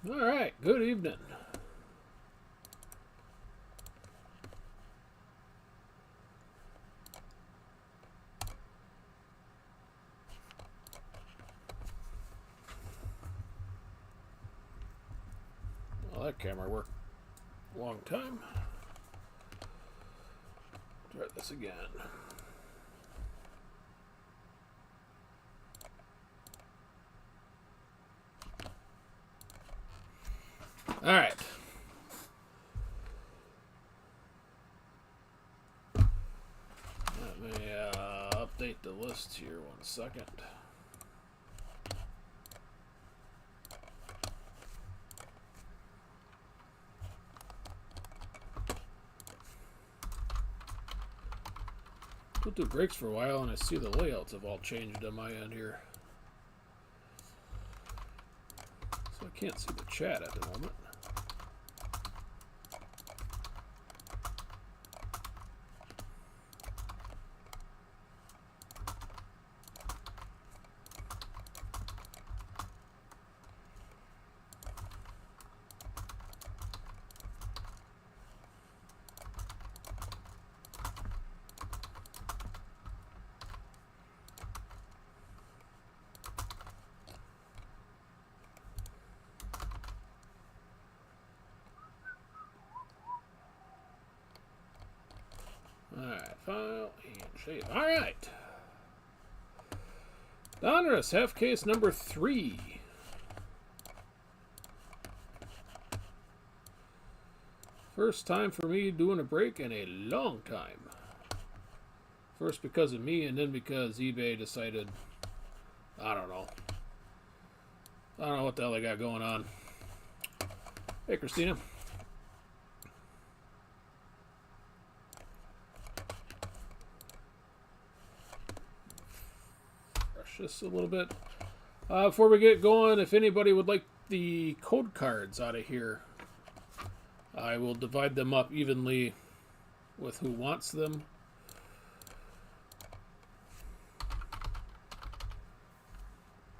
All right, good evening. Well, that camera worked a long time. Try this again. All right. Let me update the list here 1 second. We'll do breaks for a while, and I see the layouts have all changed on my end here. So I can't see the chat at the moment. Alright, file and save. Alright. Donruss, half case number 3. First time for me doing a break in a long time. First because of me, and then because eBay decided, I don't know what the hell they got going on. Hey, Christina. Just a little bit. Before we get going, if anybody would like the code cards out of here, I will divide them up evenly with who wants them.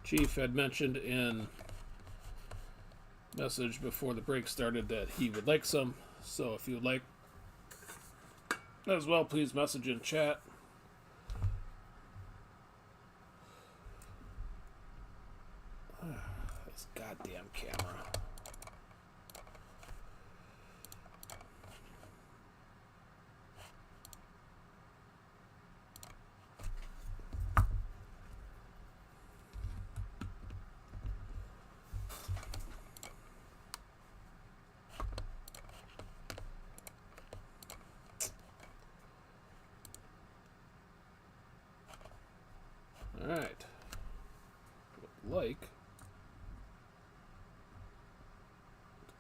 Chief had mentioned in message before the break started that he would like some, so if you would like as well, please message in chat. This goddamn camera. All right. Like.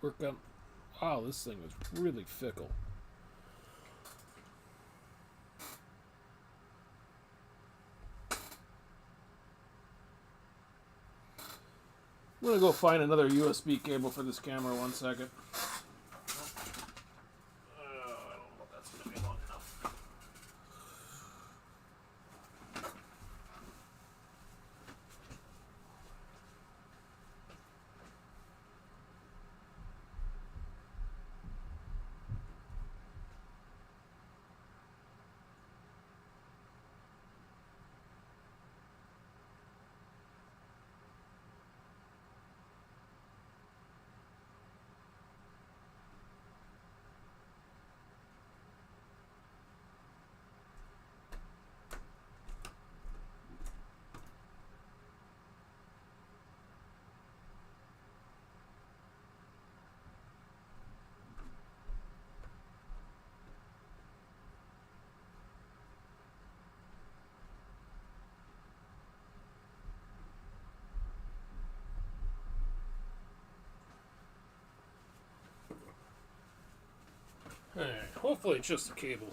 Work up. Wow, this thing is really fickle. I'm gonna go find another USB cable for this camera. 1 second. I don't know if that's gonna be long enough. Alright, hopefully it's just a cable.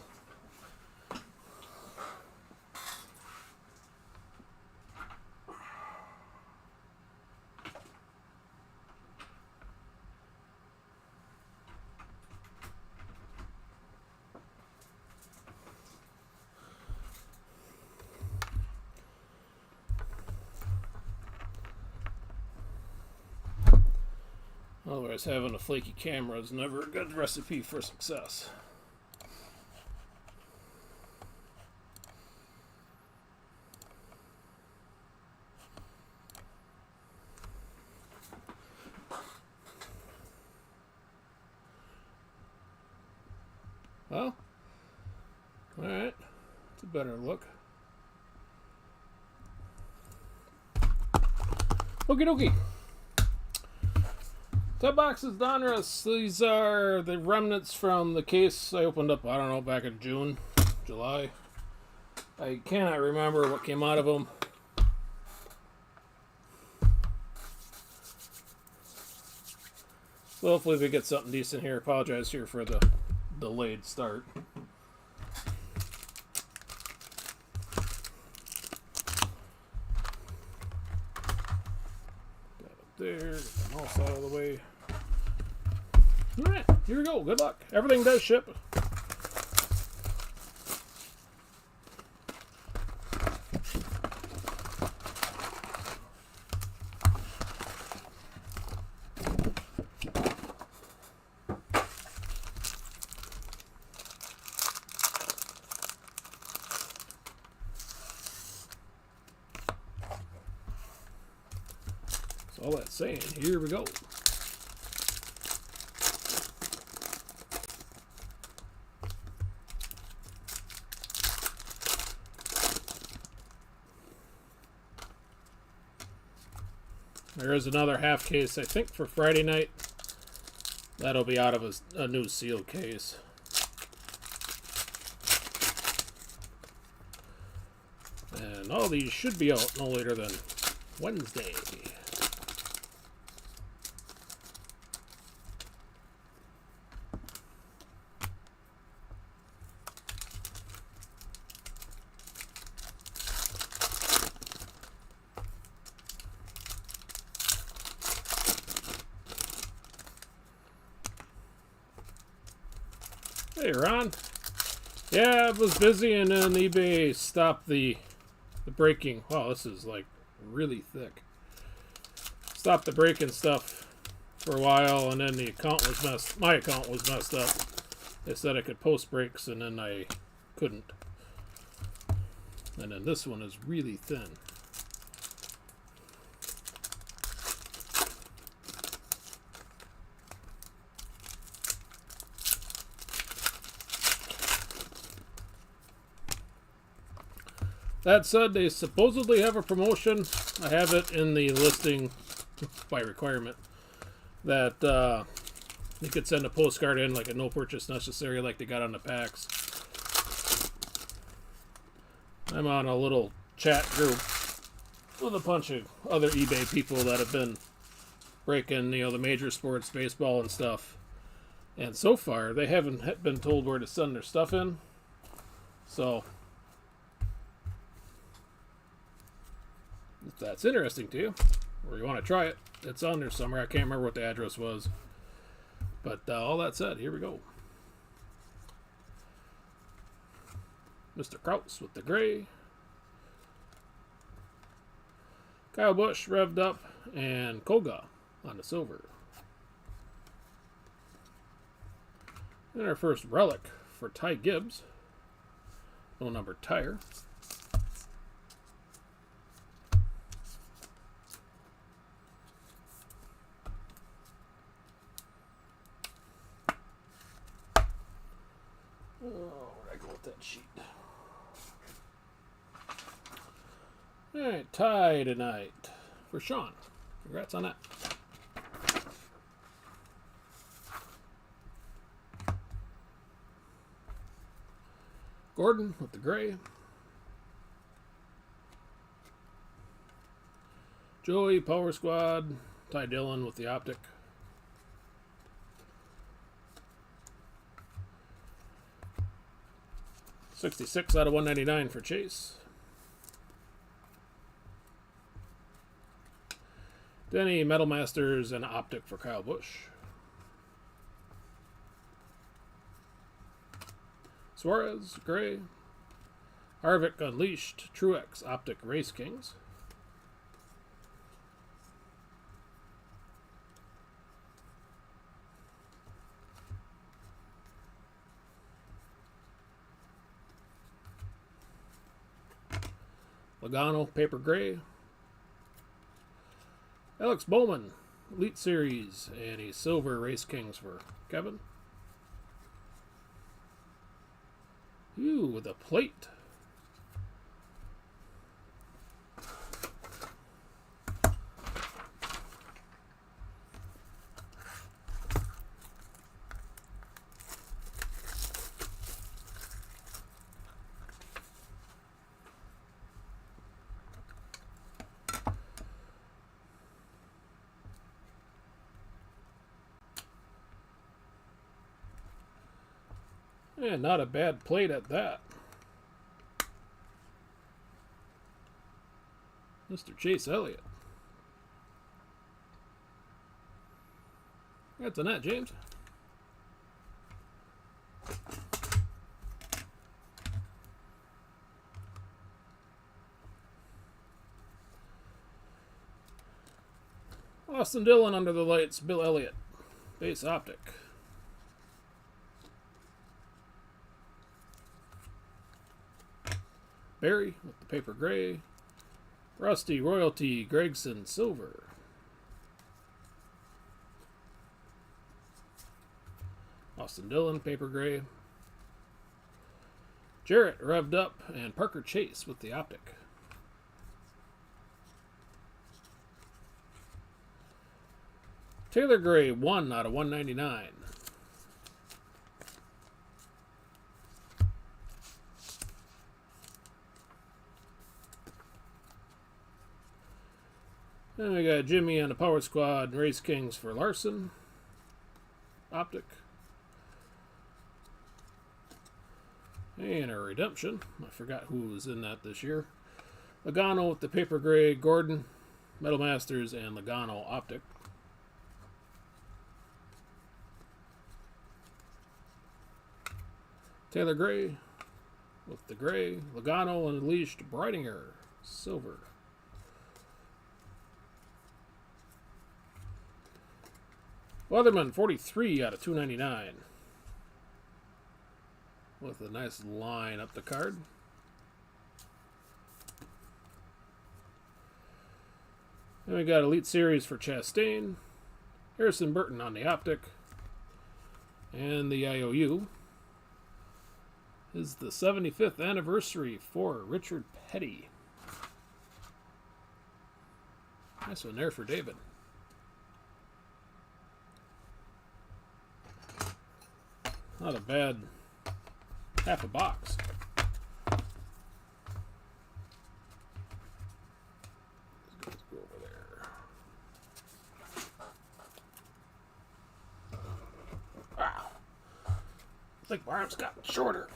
Otherwise, having a flaky camera is never a good recipe for success. Well, alright, it's a better look. Okie dokie. That box is Donruss. These are the remnants from the case I opened up, I don't know, back in June, July. I cannot remember what came out of them. So hopefully we get something decent here. Apologize here for the delayed start. Got it there, get the mouse out of the way. Alright, here we go. Good luck. Everything does ship. That's all that's saying. Here we go. There is another half case, I think, for Friday night. That'll be out of a new sealed case. And all these should be out no later than Wednesday. Hey, Ron. Yeah, I was busy, and then eBay stopped the breaking. Wow, this is like really thick. Stopped the breaking stuff for a while, and then the account was messed. My account was messed up. They said I could post breaks, and then I couldn't. And then this one is really thin. That said, they supposedly have a promotion. I have it in the listing by requirement that you could send a postcard in, like a no purchase necessary, like they got on the packs. I'm on a little chat group with a bunch of other eBay people that have been breaking, the major sports, baseball and stuff. And so far, they haven't been told where to send their stuff in. So if that's interesting to you, or you want to try it, it's on there somewhere. I can't remember what the address was. But all that said, here we go. Mr. Krause with the gray. Kyle Busch revved up, and Koga on the silver. And our first relic for Ty Gibbs. No numbered tire. Oh, where'd I go with that sheet? Alright, tie tonight for Sean. Congrats on that. Gordon with the gray. Joey, Power Squad. Ty Dillon with the optic. $66 out of $199 for Chase. Denny, Metal Masters, and optic for Kyle Busch. Suarez, gray. Harvick, Unleashed. Truex, optic, Race Kings. Logano, paper gray. Alex Bowman, Elite Series, and a silver Race Kings for Kevin. Ooh, with a plate. And not a bad plate at that. Mr. Chase Elliott. That's a net, James. Austin Dillon under the lights. Bill Elliott. Base optic. Barry with the paper gray. Rusty, Royalty, Gregson, silver. Austin Dillon, paper gray. Jarrett revved up, and Parker Chase with the optic. Taylor Gray, 1 out of 199. Then we got Jimmy on the Power Squad, Race Kings for Larson. Optic. And a redemption. I forgot who was in that this year. Logano with the paper gray, Gordon, Metal Masters, and Logano optic. Taylor Gray with the gray, Logano Unleashed, Brightinger, silver. Weatherman, 43 out of 299. With a nice line up the card. Then we got Elite Series for Chastain. Harrison Burton on the optic. And the IOU is the 75th anniversary for Richard Petty. Nice one there for David. Not a bad half a box. Let's go over there. Wow. I think my arm's gotten shorter.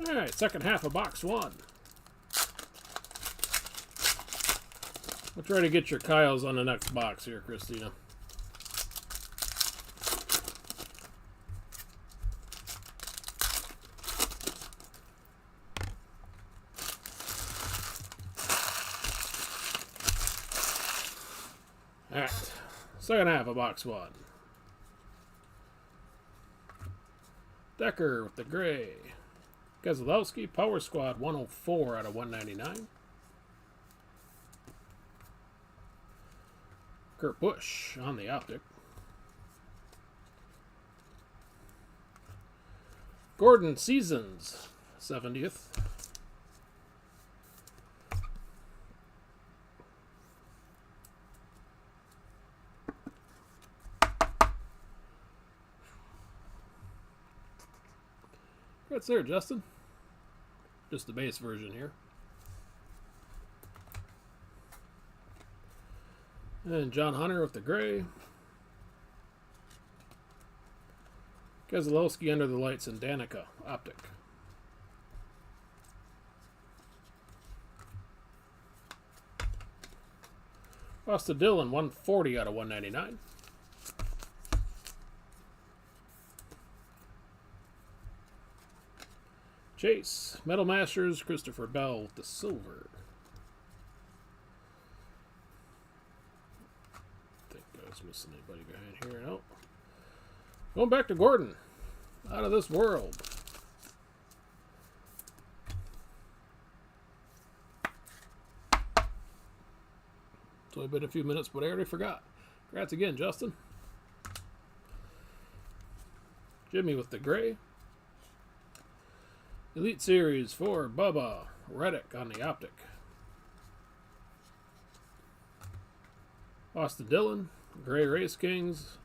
All right, second half of box 1. We'll try to get your Kyles on the next box here, Christina. All right, second half of box 1. Decker with the gray. Keselowski, Power Squad 104 out of 199. Kurt Busch on the optic. Gordon Seasons, 70th. What's there, Justin? Just the base version here. And John Hunter with the gray. Keselowski under the lights and Danica optic. Austin Dillon 140 out of 199. Chase, Metal Masters, Christopher Bell with the silver. I think I was missing anybody behind here. No. Going back to Gordon. Out of this world. It's only been a few minutes, but I already forgot. Congrats again, Justin. Jimmy with the gray. Elite Series for Bubba Reddick on the optic. Austin Dillon, Gray Race Kings,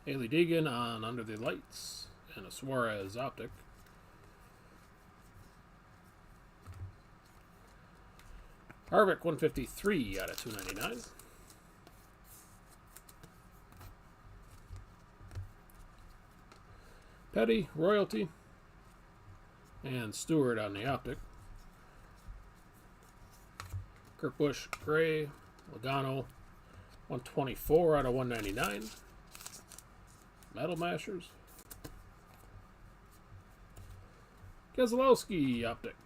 Haley Deegan on Under the Lights, and a Suarez optic. Harvick 153 out of 299. Petty, Royalty, and Stewart on the optic. Kurt Busch, Gray, Logano, 124 out of 199. Metal Mashers. Keselowski optic.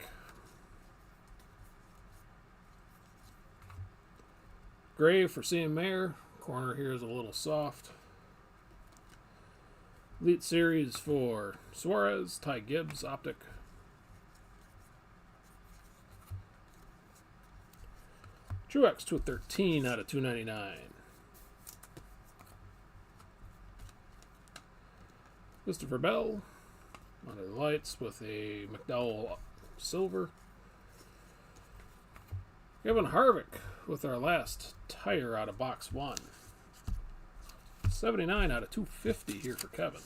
Gray for CM Mayer. Corner here is a little soft. Elite Series for Suarez, Ty Gibbs optic. Truex 213 out of 299. Christopher Bell under the lights with a McDowell silver. Kevin Harvick with our last tire out of box 1. 79 out of 250 here for Kevin.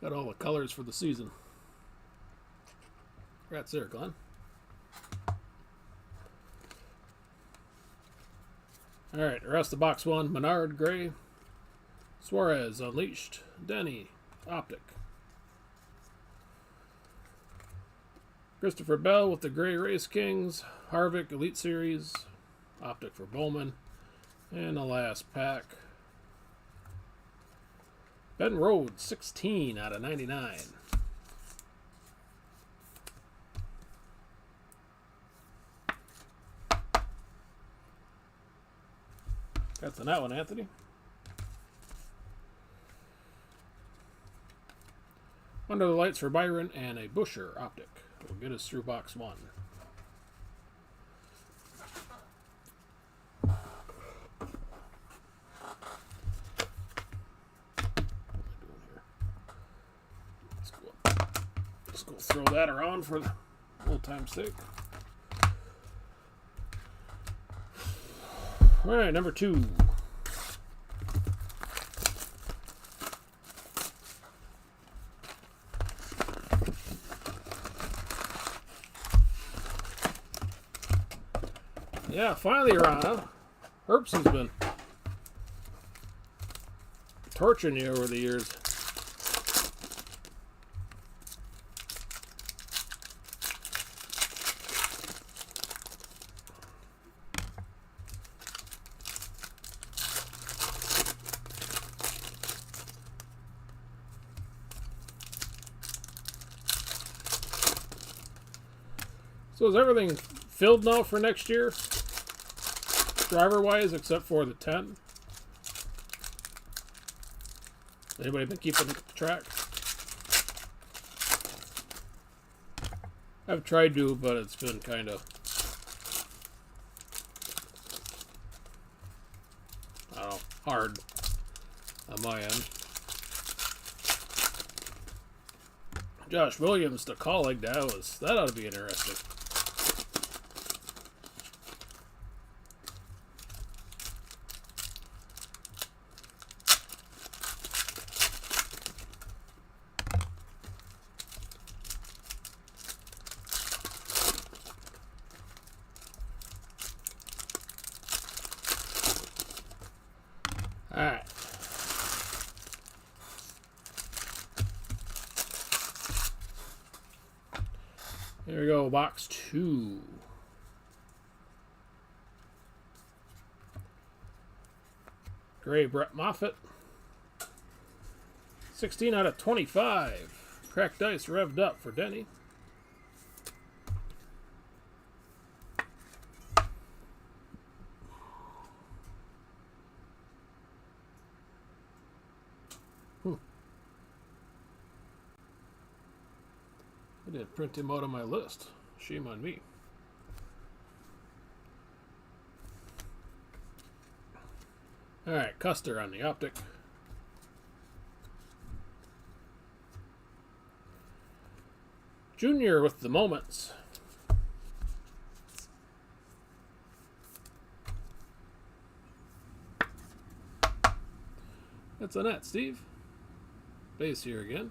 Got all the colors for the season. Congrats there, Glenn. All right, the rest of box 1. Menard, Gray. Suarez, Unleashed. Denny, Optic. Christopher Bell with the Gray Race Kings. Harvick, Elite Series. Optic for Bowman. And the last pack. Ben Rhodes, 16 out of 99. That's on that one, Anthony. Under the lights for Byron and a Busher optic will get us through box 1. Let's go throw that around for old time's sake. All right, number 2. Yeah, finally you're on, huh? Herps has been torturing you over the years. So is everything filled now for next year? Driver-wise, except for the 10? Anybody been keeping track? I've tried to, but it's been kind of, I don't know, hard on my end. Josh Williams to colleague, that ought to be interesting. Alright. Here we go, box 2. Gray Brett Moffitt. 16 out of 25. Cracked dice revved up for Denny. I didn't print him out of my list. Shame on me. Alright, Custer on the optic. Junior with the moments. That's a net, Steve. Base here again.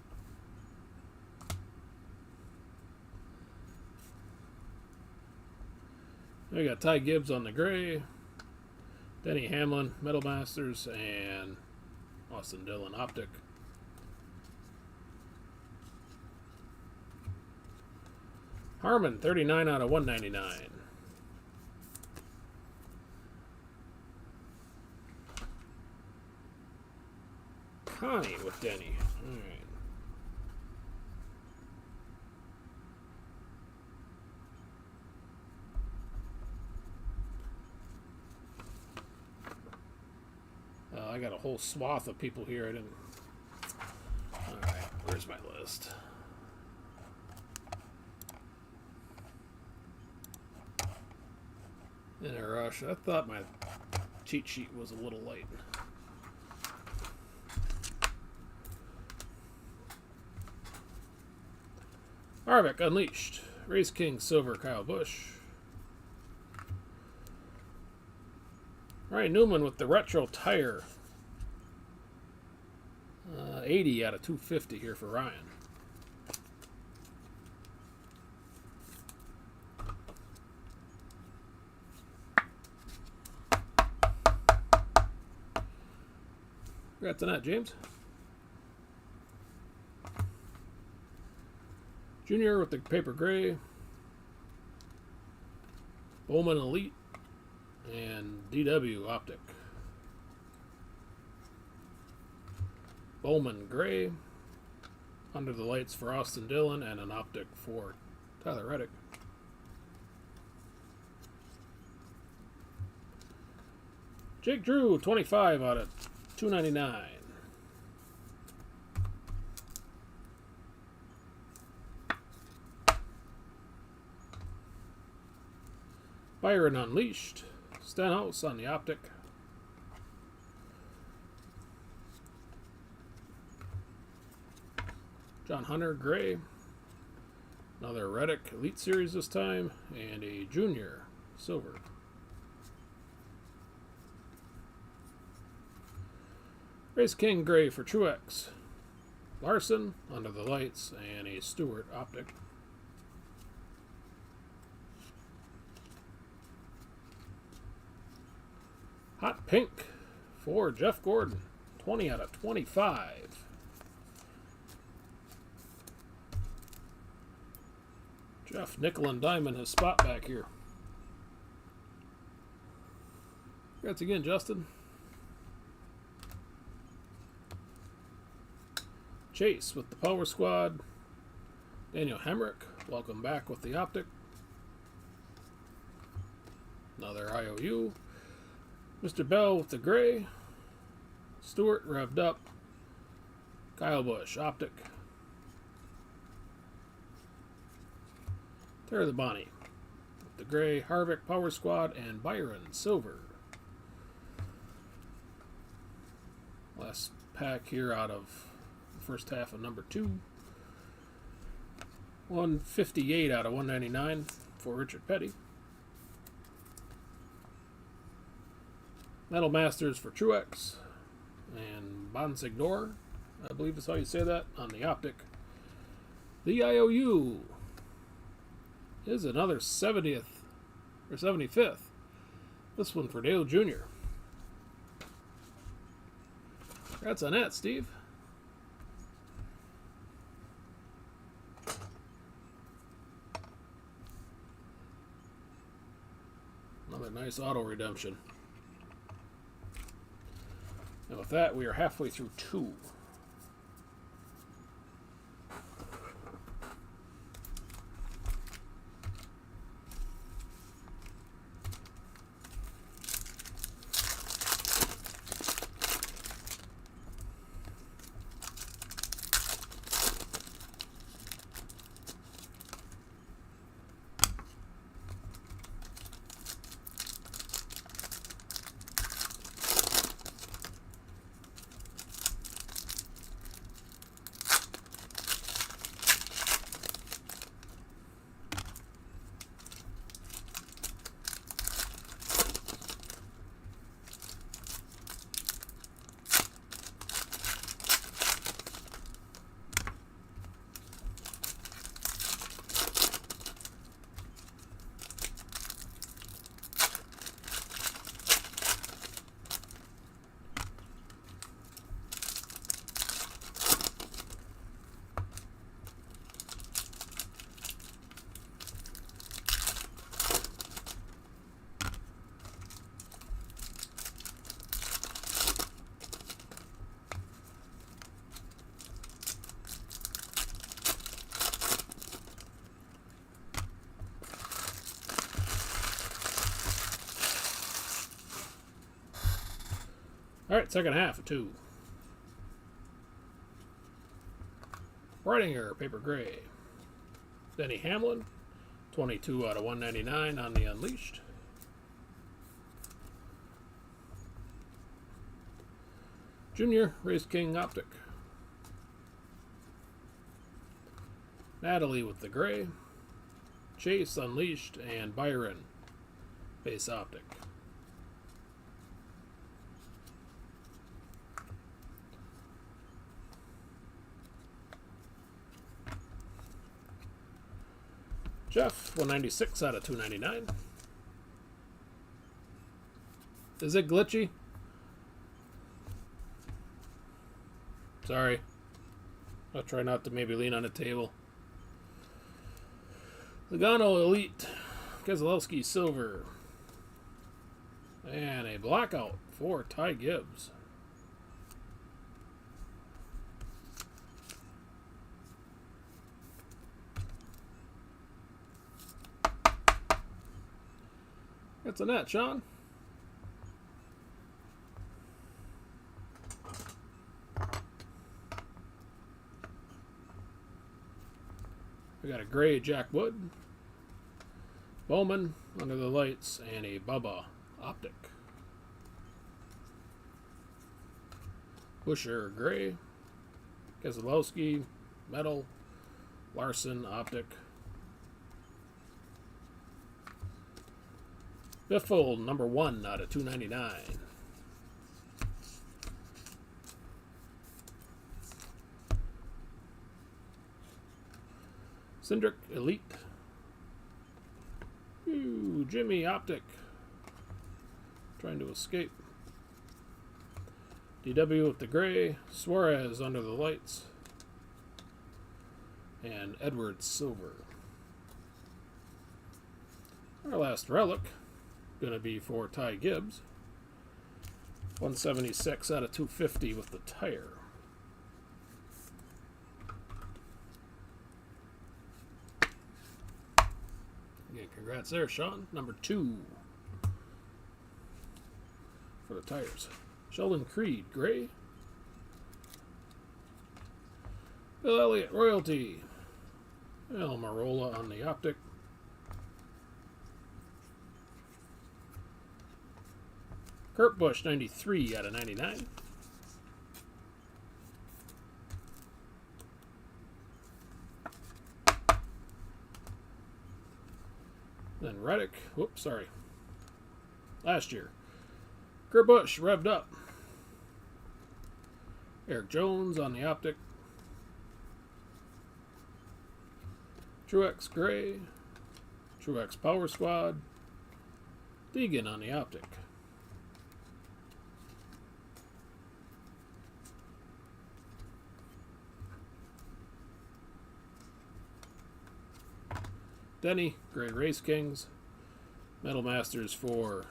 We got Ty Gibbs on the gray, Denny Hamlin, Metal Masters, and Austin Dillon optic. Harmon, 39 out of 199. Connie with Denny. All right. I got a whole swath of people here. I didn't. All right, where's my list? In a rush. I thought my cheat sheet was a little light. Harvick Unleashed. Race King Silver Kyle Busch. Ryan Newman with the retro tire. 80 out of 250 here for Ryan. Congrats on that, James. Junior with the paper gray. Bowman Elite. And DW Optic. Bowman Gray. Under the lights for Austin Dillon. And an optic for Tyler Reddick. Jake Drew, 25 out of 299. Byron Unleashed. Stenhouse on the optic. John Hunter Gray. Another Reddick Elite Series this time. And a Junior Silver. Race King Gray for Truex. Larson under the lights. And a Stewart optic. Hot pink for Jeff Gordon. 20 out of 25. Jeff, nickel and diamond his spot back here. Congrats again, Justin. Chase with the Power Squad. Daniel Hemrick, welcome back with the Optic. Another IOU. Mr. Bell with the gray. Stewart revved up. Kyle Busch, Optic. Terry the Bonnie with the gray. Harvick, Power Squad, and Byron, silver. Last pack here out of the first half of number 2. 158 out of 199 for Richard Petty. Metal Masters for Truex. And Bonsignor, I believe is how you say that, on the Optic. The IOU is another 70th or 75th. This one for Dale Jr. Congrats on that, Steve. Another nice auto redemption. And with that, we are halfway through 2. All right, second half of 2. Ridinger, paper gray. Denny Hamlin, 22 out of 199 on the Unleashed. Junior, Race King Optic. Natalie with the gray. Chase Unleashed, and Byron, base Optic. Jeff, 196 out of 299. Is it glitchy? Sorry. I'll try not to maybe lean on the table. Logano Elite. Keselowski silver. And a blackout for Ty Gibbs. That's a net, Sean. We got a gray Jack Wood, Bowman under the lights, and a Bubba Optic. Busher gray, Keselowski metal, Larson Optic. Biffle, number 1 out of 299. Cindric Elite. Ooh, Jimmy Optic. Trying to escape. DW with the gray. Suarez under the lights. And Edwards silver. Our last relic going to be for Ty Gibbs. 176 out of 250 with the tire. Again, congrats there, Sean. Number 2 for the tires. Sheldon Creed, gray. Bill Elliott, royalty. El Marola on the optic. Kurt Busch, 93 out of 99. Then Reddick, whoops, sorry. Last year. Kurt Busch, revved up. Eric Jones on the optic. Truex Gray. Truex Power Squad. Deegan on the optic. Denny, Gray Race Kings. Metal Masters for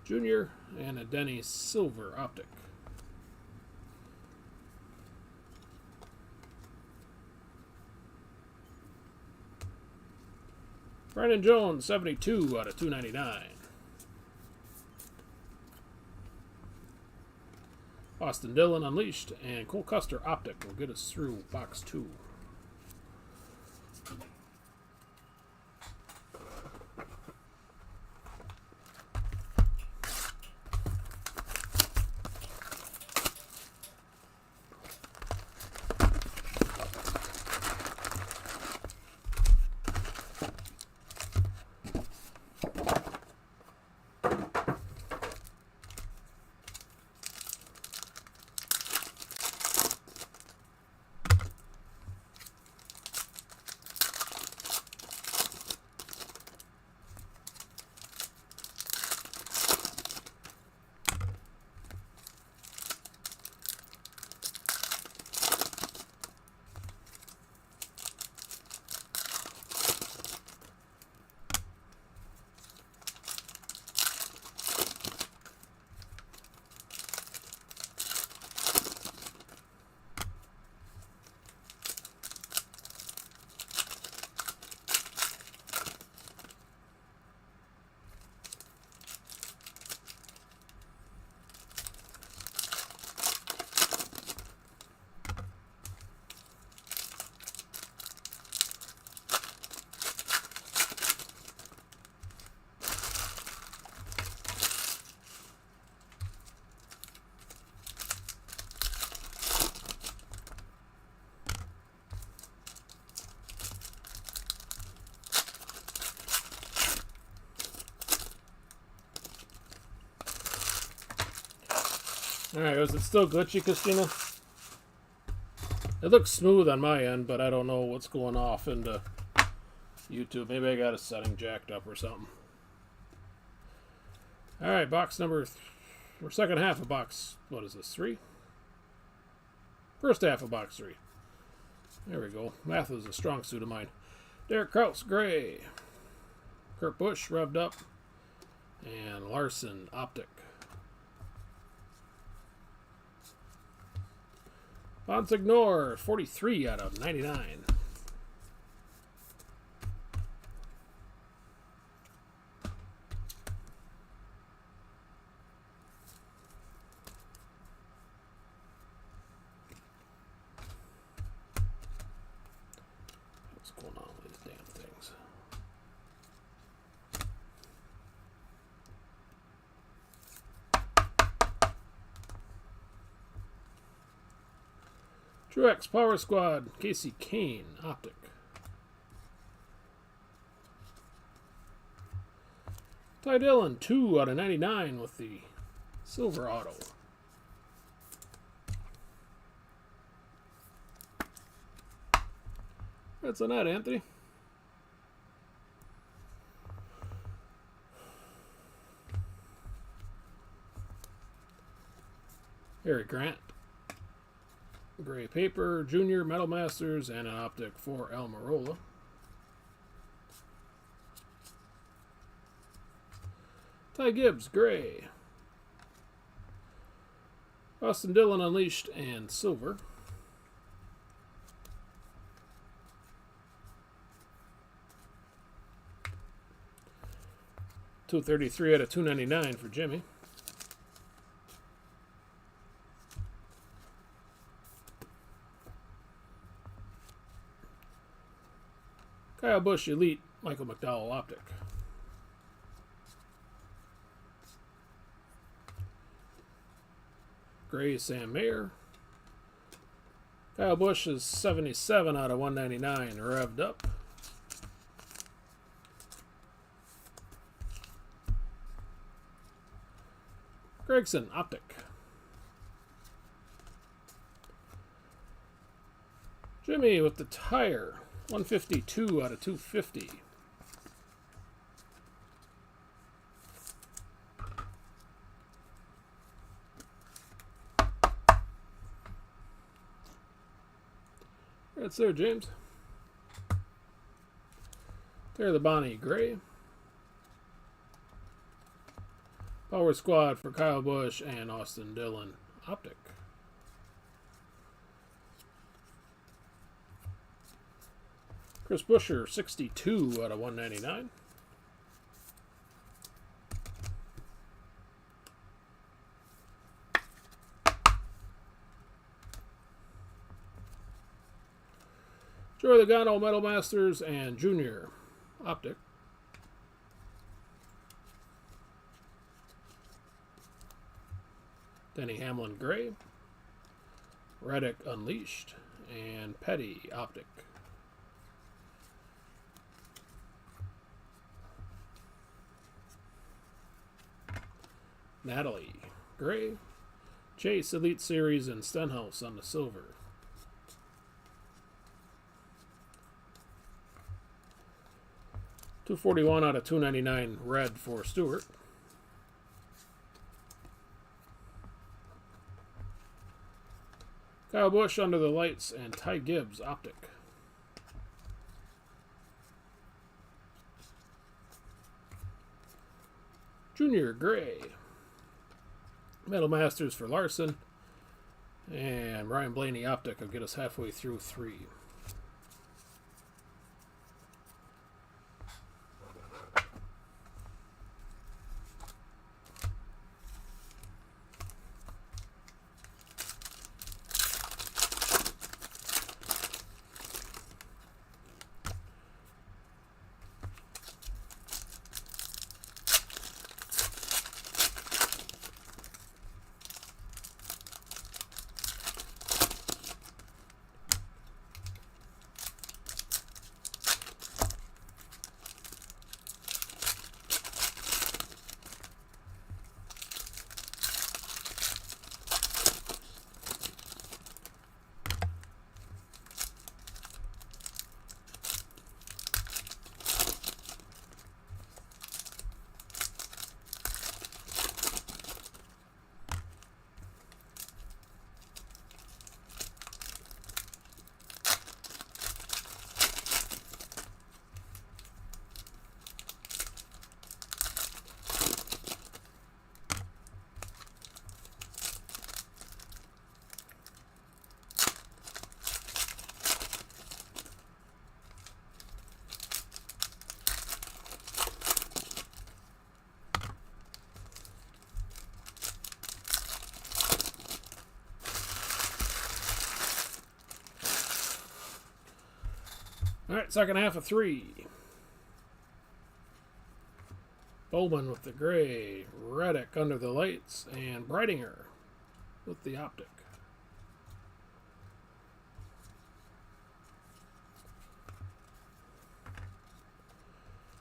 Junior, and a Denny Silver Optic. Brandon Jones, 72 out of 299. Austin Dillon Unleashed, and Cole Custer Optic will get us through box 2. Alright, was it still glitchy, Christina? It looks smooth on my end, but I don't know what's going off into YouTube. Maybe I got a setting jacked up or something. Alright, box number... or second half of box... what is this, 3? First half of box 3. There we go. Math is a strong suit of mine. Derek Kraus, gray. Kurt Busch, revved up. And Larson, optic. Bonsignor, 43 out of 99. What's going on with these damn things? Truex Power Squad, Casey Kane, optic. Ty Dillon, 2 out of 99 with the silver auto. That's a net, Anthony. Harry Grant. Gray paper, Junior, Metal Masters, and an optic for Almirola. Ty Gibbs, gray. Austin Dillon, Unleashed, and silver. $233 out of $299 for Jimmy. Kyle Busch, Elite, Michael McDowell, Optic. Gray, Sam Mayer. Kyle Busch is 77 out of 199, revved up. Gregson, Optic. Jimmy with the tire, 152 out of 250. That's there, James. There, the Bonnie, gray. Power Squad for Kyle Busch and Austin Dillon, Optic. Chris Buescher, 62 out of 199. Joey Logano, Metal Masters, and Junior, Optic. Denny Hamlin, gray. Reddick, Unleashed, and Petty, Optic. Natalie, gray. Chase, Elite Series, and Stenhouse on the silver. $241 out of $299, red for Stewart. Kyle Busch, Under the Lights, and Ty Gibbs, Optic. Junior, gray. Metal Masters for Larson. And Ryan Blaney, Optic, will get us halfway through 3. All right, second half of 3. Bowman with the gray, Reddick Under the Lights, and Brightinger with the Optic.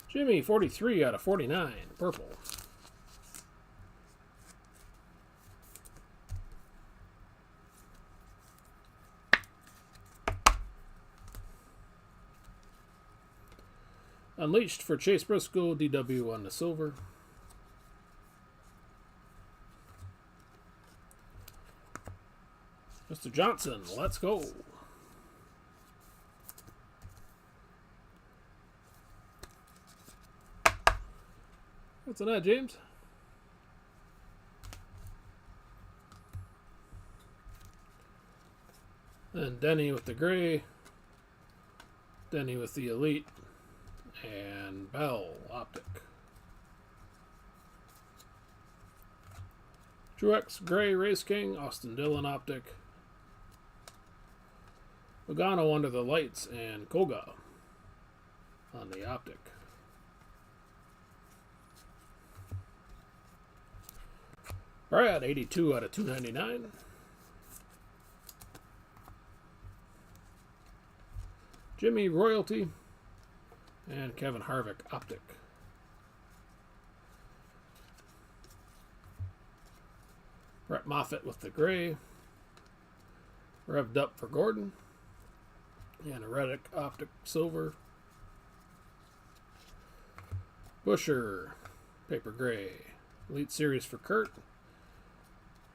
Jimmy, 43 out of 49, purple. Unleashed for Chase Briscoe, DW on the silver. Mr. Johnson, let's go. What's in that, James? And Denny with the gray. Denny with the elite. And Bell, optic. Truex, gray, Race King. Austin Dillon, optic. Logano under the lights. And Koga on the optic. Brad, 82 out of 299. Jimmy, royalty. And Kevin Harvick, optic. Brett Moffitt with the gray. Revved up for Gordon. And a Reddick, optic, silver. Busher, paper gray. Elite Series for Kurt.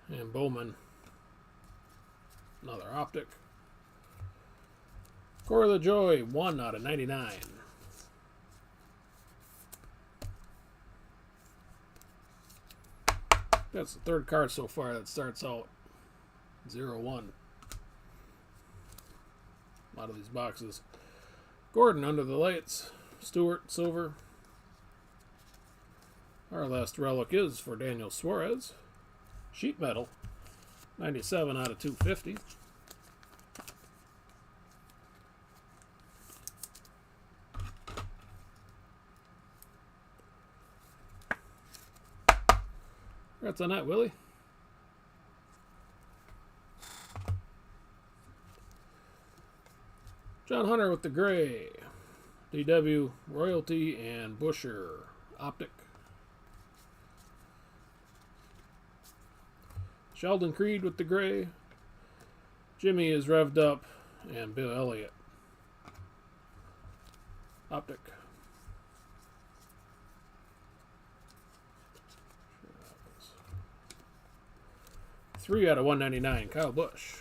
And Bowman, another optic. Corey LaJoy, 1 out of 99. That's the third card so far that starts out 0-1. A lot of these boxes. Gordon under the lights. Stewart, silver. Our last relic is for Daniel Suarez. Sheet metal, 97 out of 250. Congrats on that, Willie. John Hunter with the gray. DW, royalty, and Busher, optic. Sheldon Creed with the gray. Jimmy is revved up. And Bill Elliott, optic. Three out of 199. Kyle Busch.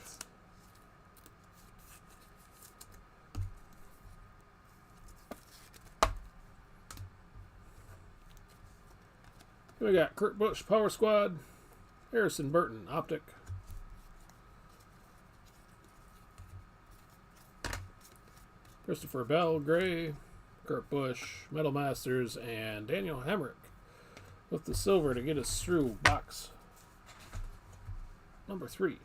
We got Kurt Busch, Power Squad. Harrison Burton, optic. Christopher Bell, gray. Kurt Busch, Metal Masters, and Daniel Hemrick with the silver to get us through box number 3.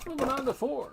Moving on to 4.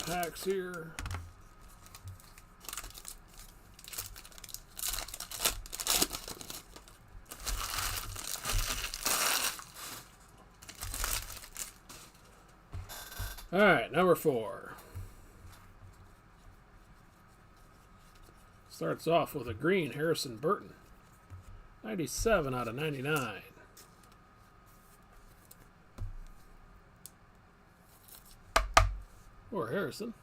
Packs here. All right, number 4. Starts off with a green Harrison Burton. 97 out of 99. Or Harrison.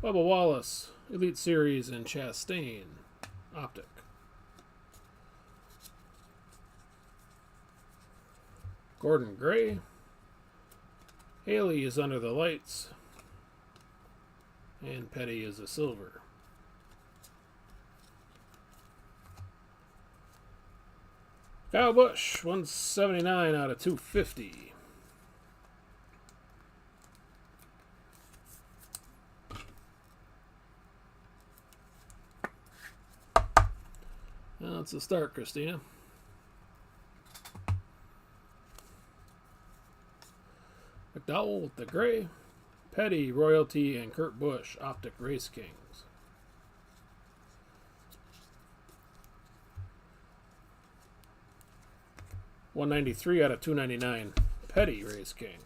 Bubba Wallace, Elite Series, and Chastain, Optic. Gordon Gray. Haley is Under the Lights. And Petty is a silver. Kyle Busch, 179 out of 250. That's a start, Christina. McDowell with the gray. Petty, Royalty, and Kurt Busch, Optic Race Kings. $193 out of $299. Petty Race King.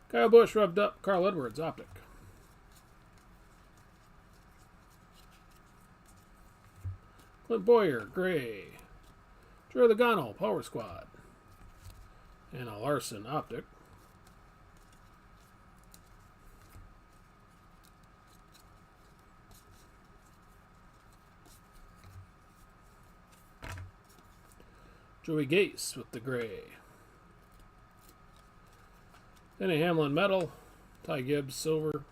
Kyle Busch rubbed up. Carl Edwards, Optic. Clint Boyer, gray. Joe Logano, Power Squad. And a Larson, Optic. Joey Gase with the gray. Denny Hamlin, metal. Ty Gibbs, silver.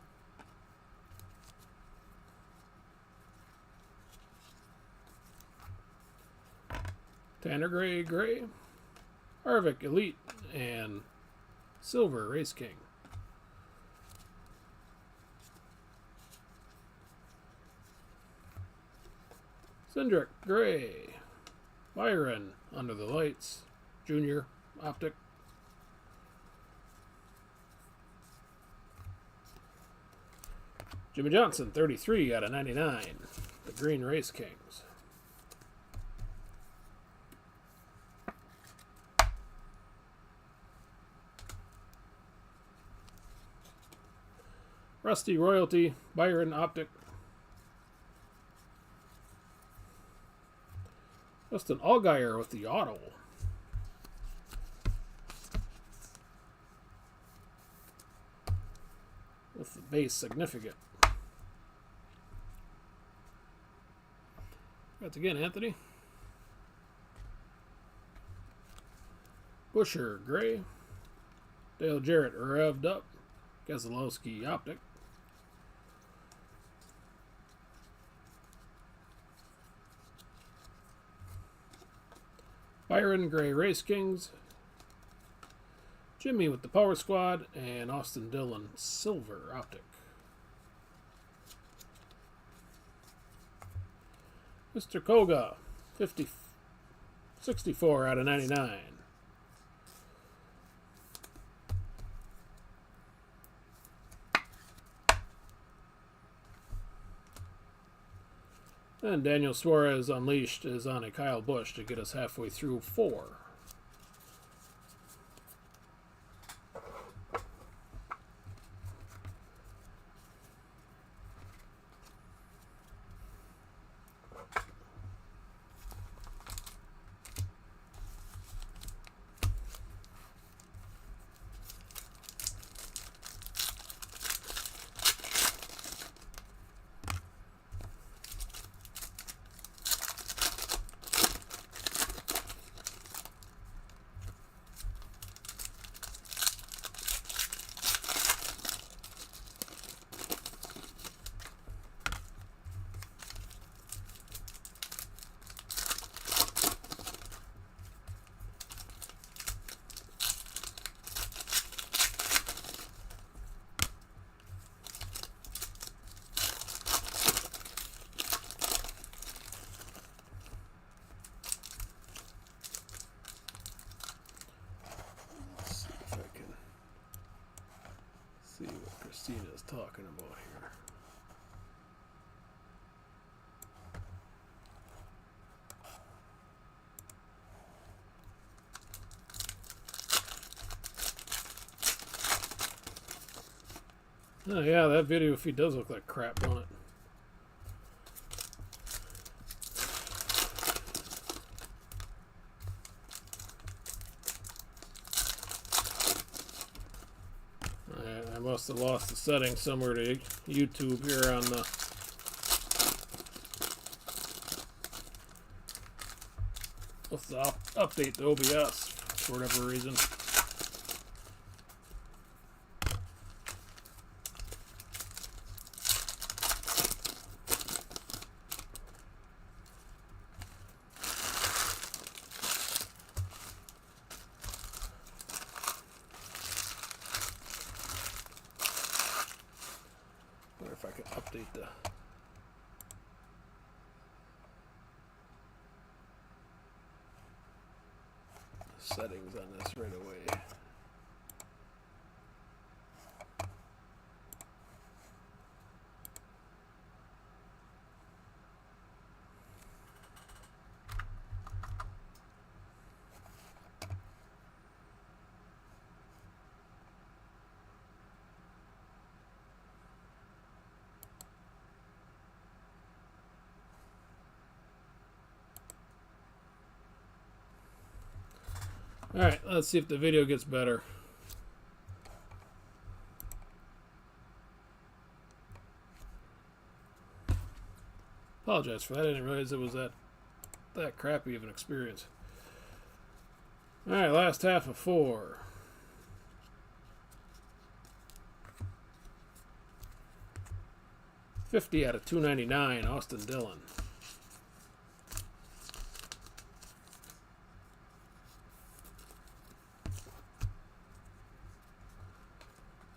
Tanner Gray, gray. Harvick, Elite, and silver, Race King. Cindric, gray. Byron, Under the Lights. Junior, Optic. Jimmy Johnson, 33 out of 99. The Green Race Kings. Rusty, Royalty. Byron, Optic. Justin Allgaier with the auto. With the base significant. That's again, Anthony. Busher, gray. Dale Jarrett, revved up. Keselowski, Optic. Byron, gray, Race Kings. Jimmy with the Power Squad. And Austin Dillon, silver, Optic. Mr. Koga, 64 out of 99. And Daniel Suarez Unleashed is on a Kyle Busch to get us halfway through 4. See what Christina's talking about here. Oh yeah, that video feed does look like crap, don't it? I must have lost the settings somewhere to YouTube here on the... Let's update the OBS for whatever reason. Wonder if I can update the settings on this right away. Alright, let's see if the video gets better. Apologize for that. I didn't realize it was that crappy of an experience. Alright, last half of 4. $50 out of $299, Austin Dillon.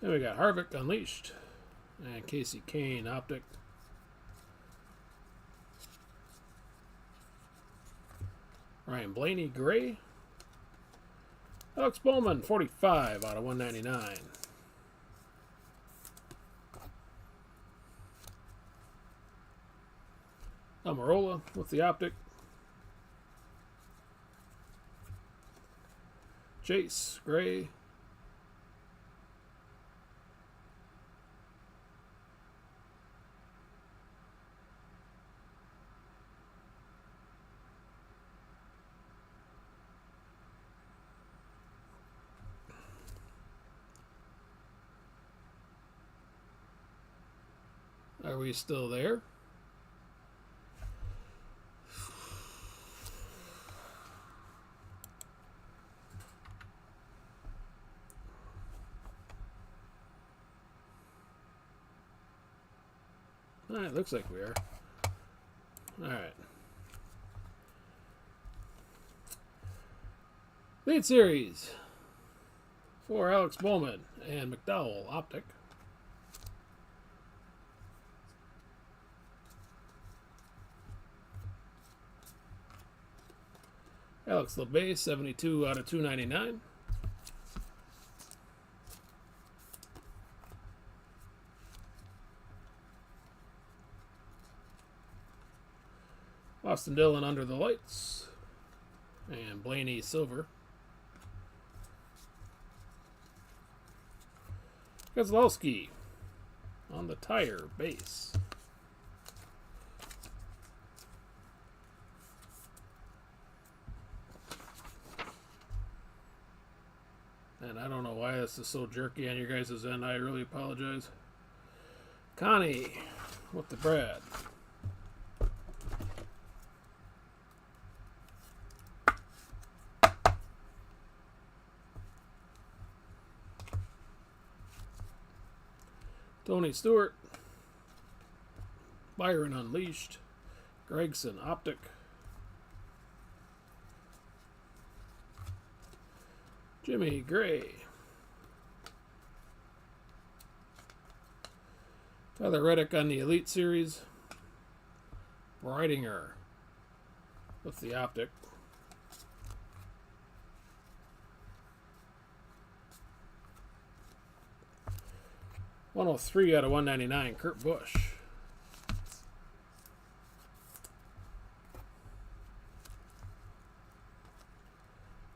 Then we got Harvick Unleashed and Casey Kane Optic. Ryan Blaney Gray. Alex Bowman 45 out of 199. Almirola with the Optic. Chase Gray. Are we still there? Alright, looks like we are. Alright. Lead Series for Alex Bowman and McDowell Optic. Alex LeBay, 72 out of 299. Austin Dillon Under the Lights. And Blaney Silver. Keselowski on the tire base. And I don't know why this is so jerky on your guys' end. I really apologize. Connie with the Brad. Tony Stewart. Byron Unleashed. Gregson Optic. Jimmy Gray. Tyler Reddick on the Elite Series. Breidinger with the Optic. $103 out of 199, Kurt Busch.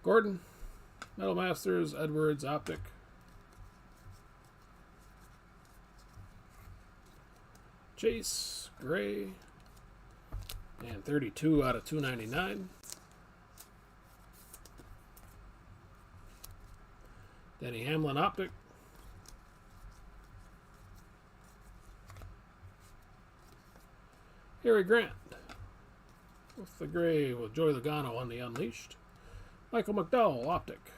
Gordon, Metal Masters, Edwards, Optic. Chase, gray, and 32 out of 299. Denny Hamlin optic. Harry Grant with the gray with Joey Logano on the Unleashed. Michael McDowell optic.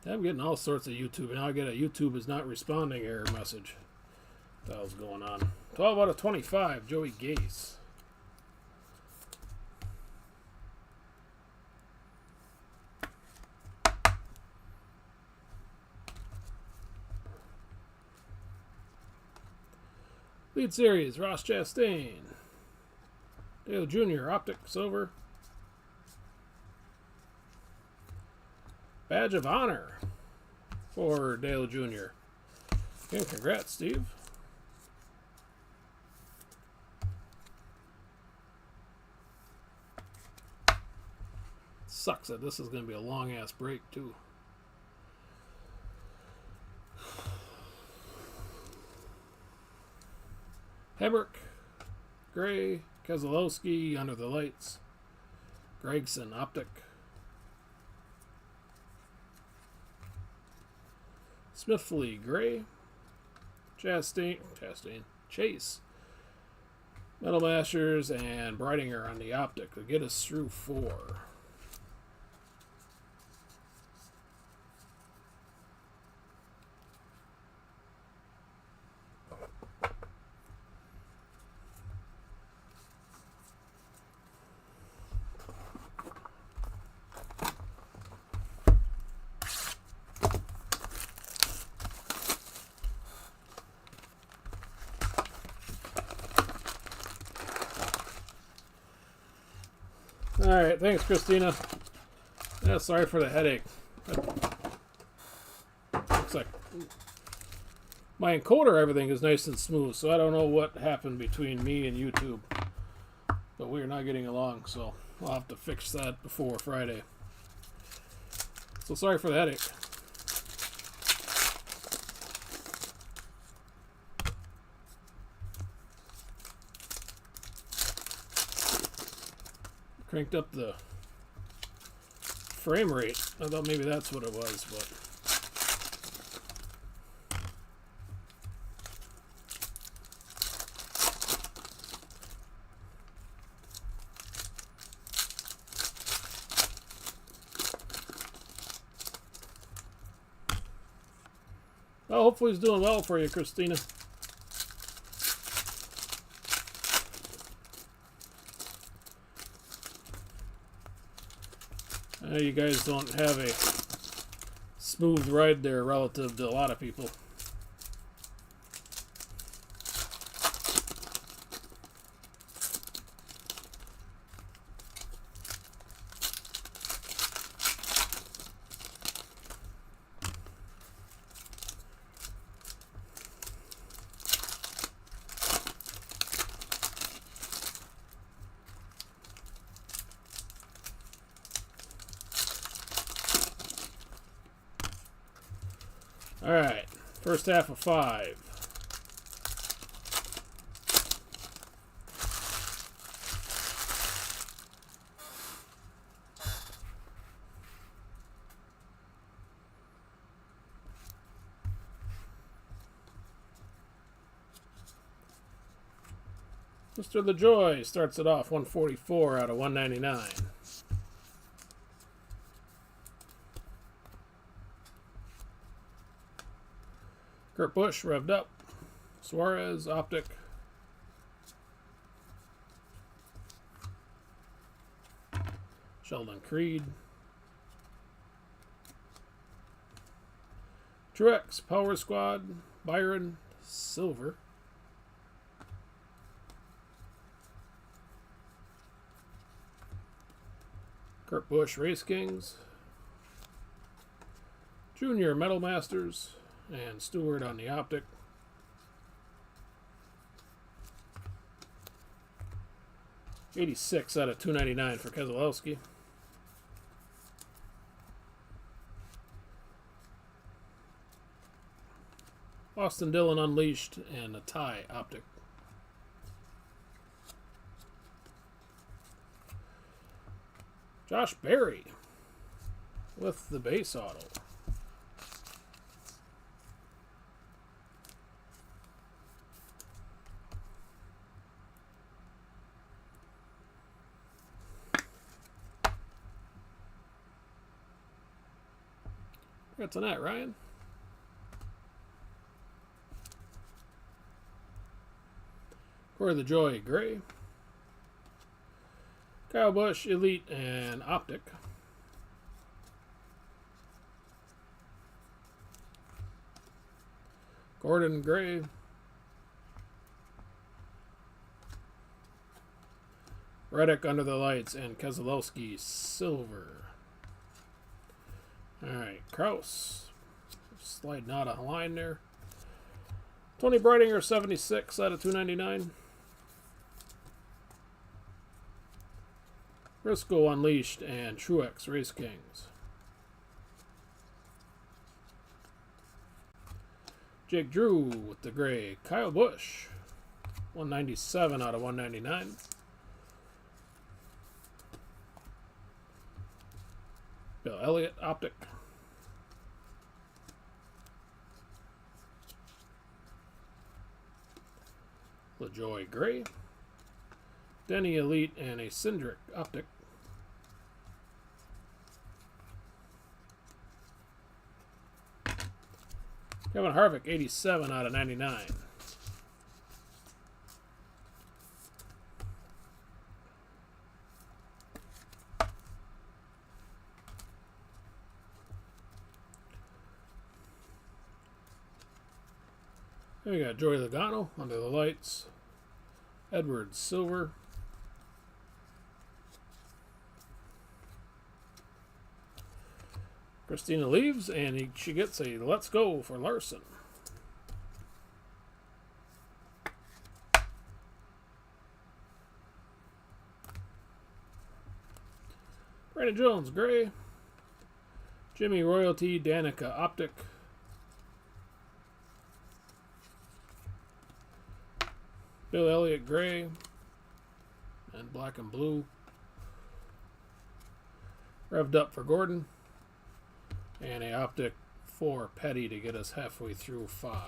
I'm getting all sorts of YouTube. Now I get a YouTube is not responding error message. What the hell's going on? 12 out of 25, Joey Gase. Lead Series, Ross Chastain. Dale Jr., optic, silver. Badge of Honor for Dale Jr. Okay, congrats, Steve. Sucks that this is going to be a long-ass break, too. Hebert, gray, Keselowski, under the lights. Gregson, optic. Smithley, gray. Chastain, Chase. Metal Masters and Brightinger on the optic to get us through 4. Alright, thanks, Christina. Yeah, sorry for the headache. Looks like my encoder, everything is nice and smooth, so I don't know what happened between me and YouTube. But we are not getting along, so I'll have to fix that before Friday. So sorry for the headache. Cranked up the frame rate. I thought maybe that's what it was, but well, hopefully he's doing well for you, Christina. I know you guys don't have a smooth ride there relative to a lot of people. All right, first half of 5. Mr. LaJoy starts it off 144 out of 199. Kurt Busch revved up. Suarez, optic. Sheldon Creed. Truex, Power Squad. Byron, silver. Kurt Busch, Race Kings. Junior, Metal Masters. And Stewart on the optic. $86 out of $299 for Keselowski. Austin Dillon Unleashed, and a tie optic. Josh Berry with the base auto. Congrats on that, Ryan. For the Joy Gray. Kyle Busch Elite and Optic. Gordon Gray. Reddick Under the Lights and Keselowski Silver. Alright, Kraus. Sliding out of line there. Tony Brightinger 76 out of 299. Briscoe Unleashed and Truex Race Kings. Jake Drew with the gray. Kyle Busch 197 out of 199. Bill Elliott Optic. LaJoy Gray. Denny Elite and a Cindric Optic. Kevin Harvick 87 out of 99. Then we got Joey Logano Under the Lights. Edwards Silver. Christina leaves, and she gets a Let's Go for Larson. Brandon Jones, gray. Jimmy Royalty, Danica Optic. Bill Elliott, gray. And black and blue. Revved up for Gordon. And a optic for Petty to get us halfway through 5.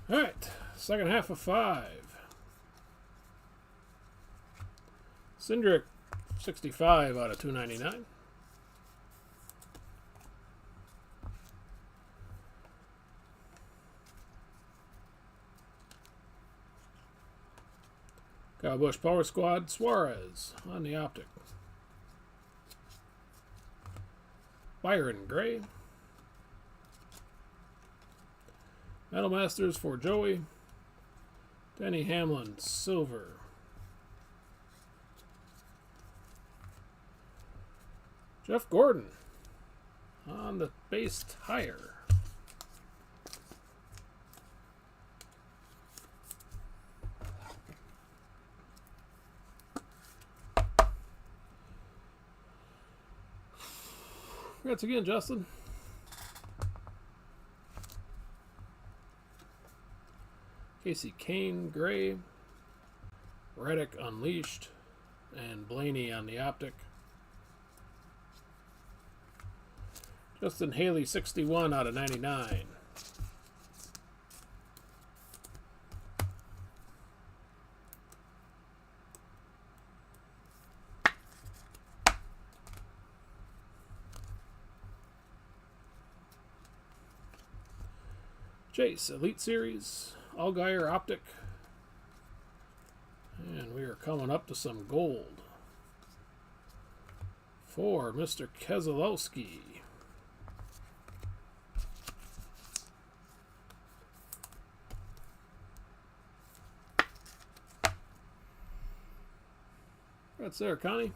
All right, second half of 5. Cindric 65 out of 299. Kyle Busch Power Squad, Suarez on the optic. Byron Gray. Metal Masters for Joey. Denny Hamlin, silver. Jeff Gordon on the base tire. Congrats again, Justin. Casey Kane, gray. Reddick unleashed. And Blaney on the optic. Justin Haley, 61 out of 99. Chase, Elite Series, Allgaier Optic. And we are coming up to some gold for Mr. Keselowski. That's there, Connie.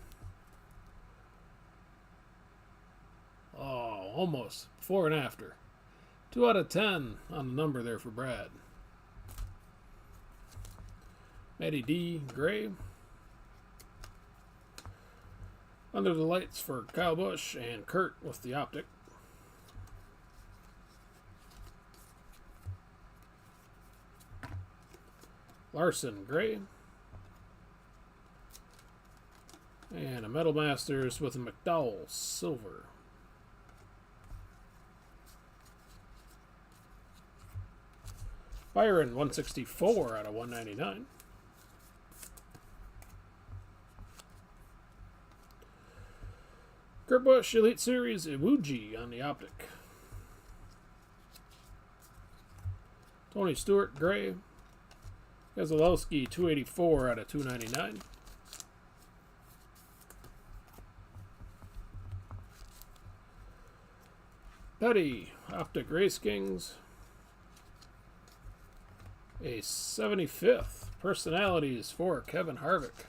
Oh, almost. Before and after. 2 out of 10 on the number there for Brad. Matty D, gray. Under the lights for Kyle Busch and Kurt with the optic. Larson, gray. And a Metal Masters with a McDowell, silver. Byron, 164 out of 199. Kurt Busch, Elite Series, Iwuji on the optic. Tony Stewart, gray. Keselowski, 284 out of 299. Petty, Optic Race Kings. A 75th Personalities for Kevin Harvick.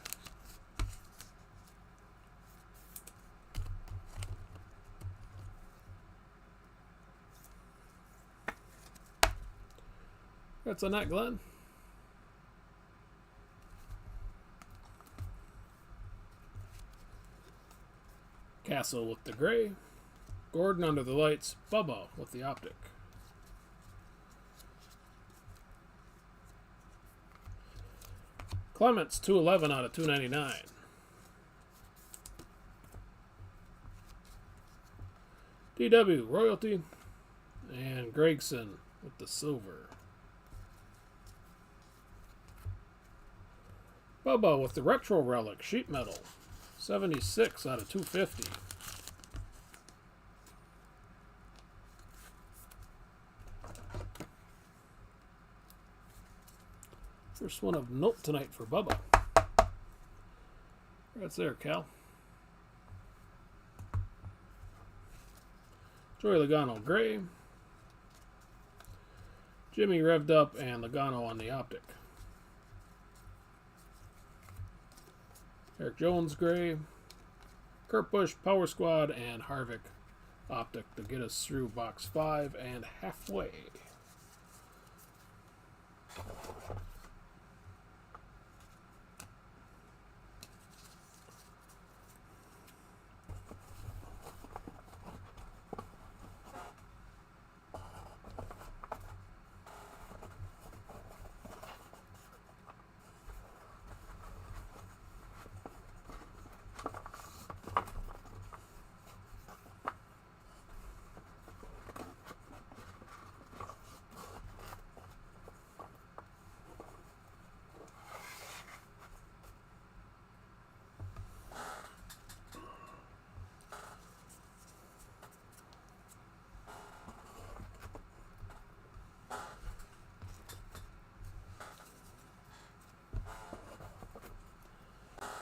That's on that, Glenn. Castle with the gray. Gordon under the lights. Bubba with the optic. Clements, 211 out of 299. DW, Royalty. And Gregson with the silver. Bubba with the Retro Relic, sheet metal. 76 out of 250. First one of note tonight for Bubba. That's there, Cal. Joey Logano, gray. Jimmy revved up and Logano on the optic. Eric Jones, gray. Kurt Busch, Power Squad, and Harvick optic to get us through box 5 and halfway.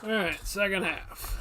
All right, second half.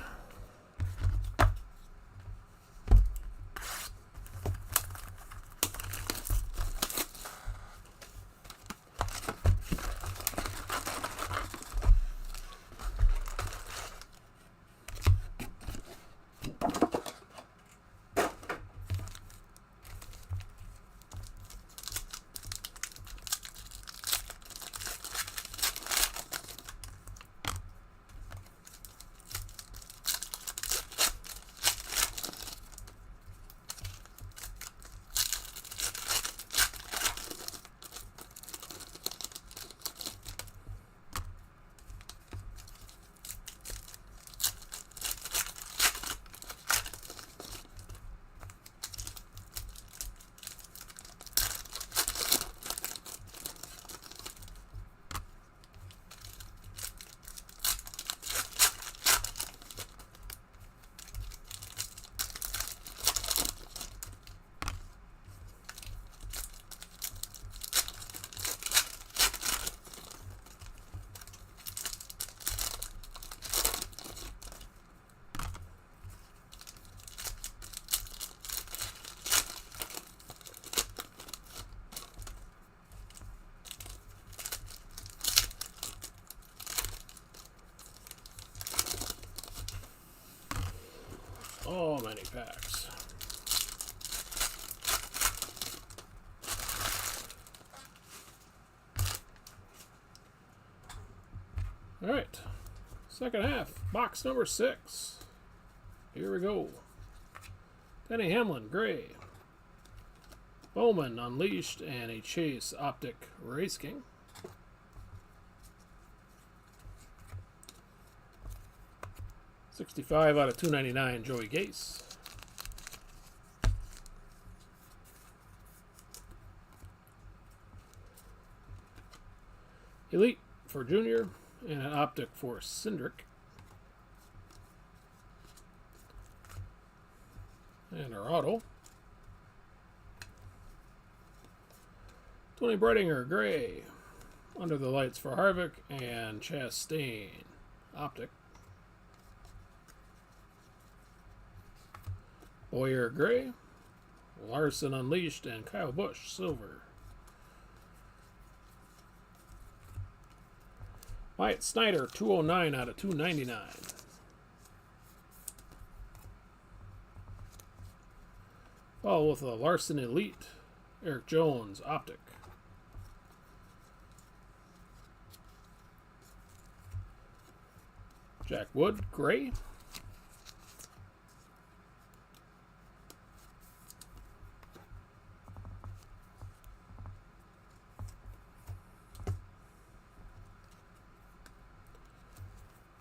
So many packs. All right. Second half, box number 6. Here we go. Denny Hamlin, gray. Bowman, Unleashed, and a Chase Optic Race King. $65 out of $2.99, Joey Gase. Elite for Junior, and an Optic for Cindric. And our auto. Tony Bredinger, gray. Under the Lights for Harvick, and Chastain, Optic. Boyer, gray. Larson, Unleashed, and Kyle Busch, silver. Wyatt Snyder, 209 out of 299. Follow with a Larson Elite, Eric Jones, Optic. Jack Wood, gray.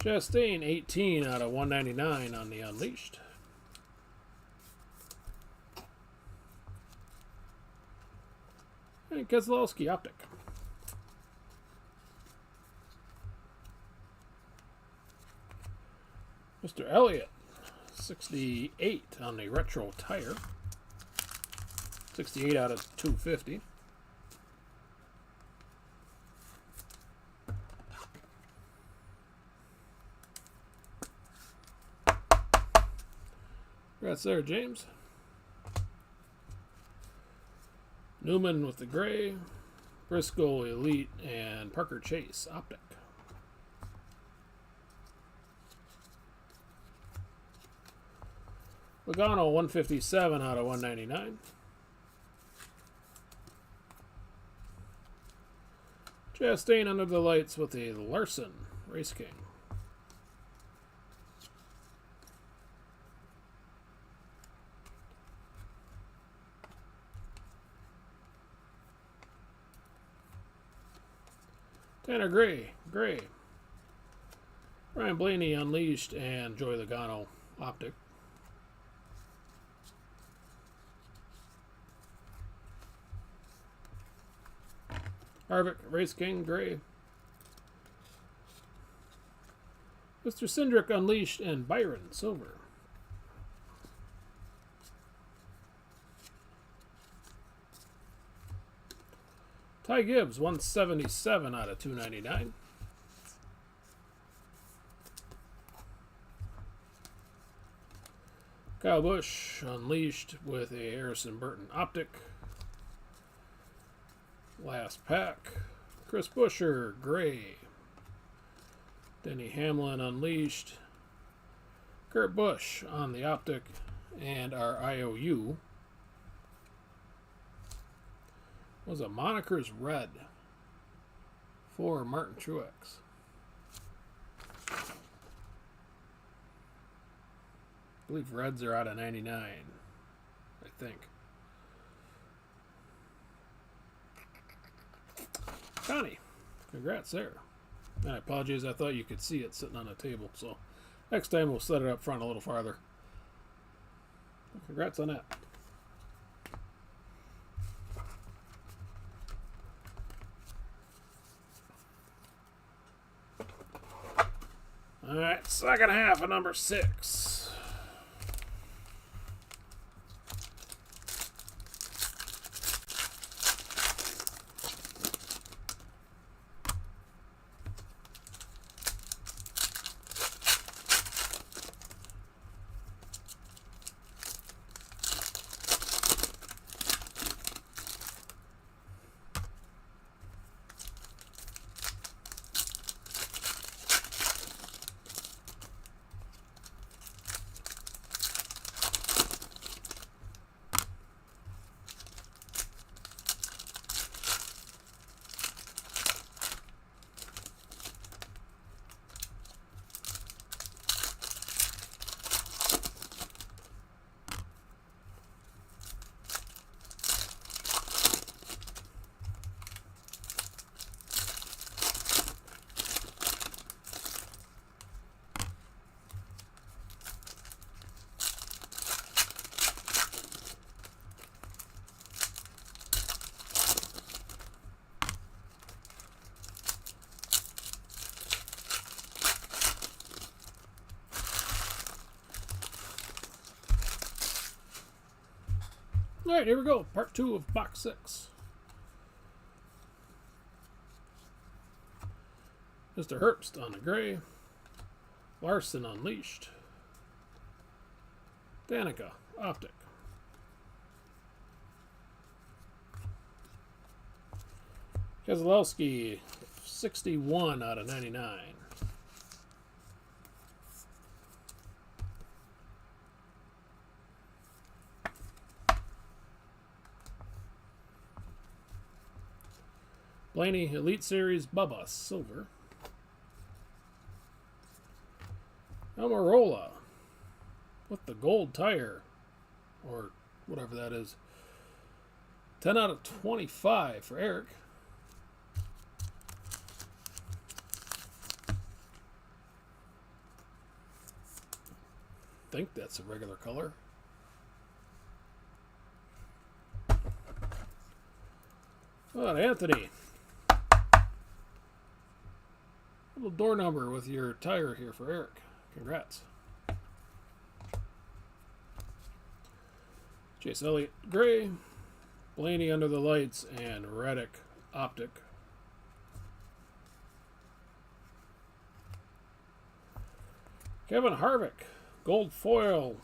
Chastain, 18 out of 199 on the Unleashed. And Keselowski, Optic. Mr. Elliott, 68 on the Retro Tire. 68 out of 250. Congrats there, James. Newman with the gray. Briscoe Elite, and Parker Chase Optic. Logano, 157 out of 199. Chastain Under the Lights with a Larson Race King. Tanner Gray, gray. Ryan Blaney, Unleashed, and Joey Logano, Optic. Harvick, Race King, gray. Mr. Cindric, Unleashed, and Byron, silver. Ty Gibbs, 177 out of 299. Kyle Busch, Unleashed, with a Harrison Burton Optic. Last pack. Chris Buescher, gray. Denny Hamlin, Unleashed. Kurt Busch on the Optic. And our IOU was a Monikers Red for Martin Truex. I believe Reds are out of 99, I think. Connie, congrats there. And I apologize, I thought you could see it sitting on a table, so next time we'll set it up front a little farther. Congrats on that. All right, second half of number 6. All right, here we go. Part 2 of box 6. Mr. Herbst on the gray. Larson Unleashed. Danica Optic. Keselowski 61 out of 99. Blaney Elite Series Bubba Silver. Almirola with the gold tire, or whatever that is. 10 out of 25 for Eric. I think that's a regular color. Oh, Anthony. Little door number with your tire here for Eric. Congrats. Chase Elliott gray. Blaney under the lights and Reddick Optic. Kevin Harvick gold foil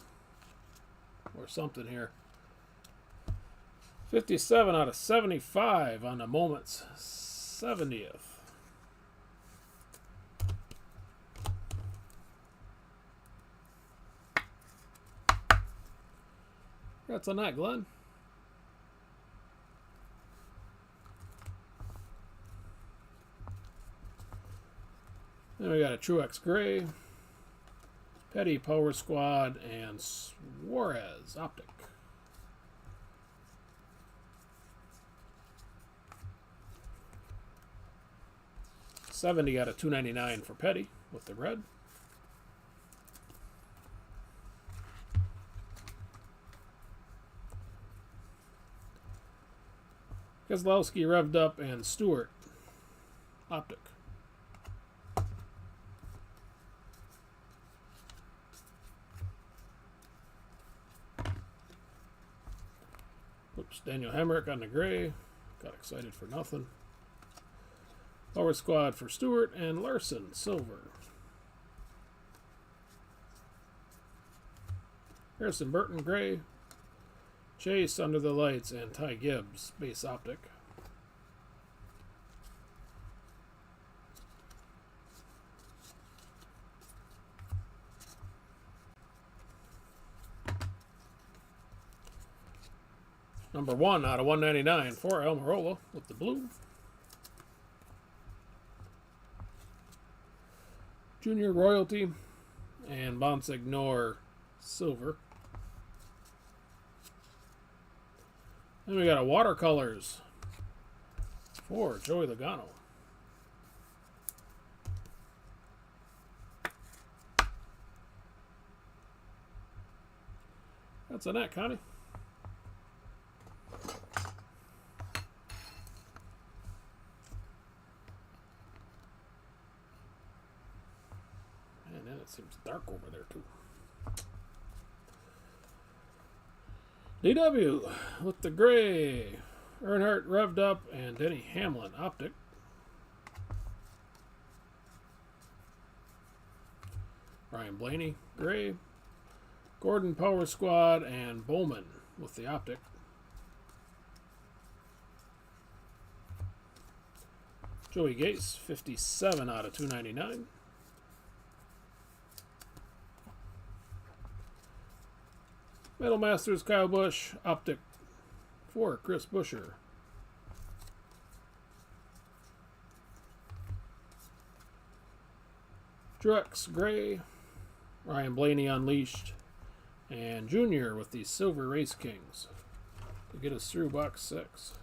or something here. 57 out of 75 on the Moment's 70th. Congrats on that, Glenn. Then we got a Truex Gray, Petty Power Squad, and Suarez Optic. $70 out of $2.99 for Petty with the red. Keselowski revved up and Stewart Optic. Oops, Daniel Hemrick on the gray. Got excited for nothing. Power Squad for Stewart and Larson silver. Harrison Burton gray. Chase under the lights and Ty Gibbs base optic. Number 1 out of 199 for Almirola with the blue. Junior Royalty and Bonsignor silver. Then we got a watercolors for Joey Logano. That's a net, Connie. Man, then it seems dark over there too. DW with the gray. Earnhardt revved up and Denny Hamlin optic. Ryan Blaney gray. Gordon Power Squad and Bowman with the optic. Joey Gase 57 out of 299. Metal Masters Kyle Busch optic for Chris Buescher. Truex gray. Ryan Blaney Unleashed. And Junior with the Silver Race Kings to get us through box 6.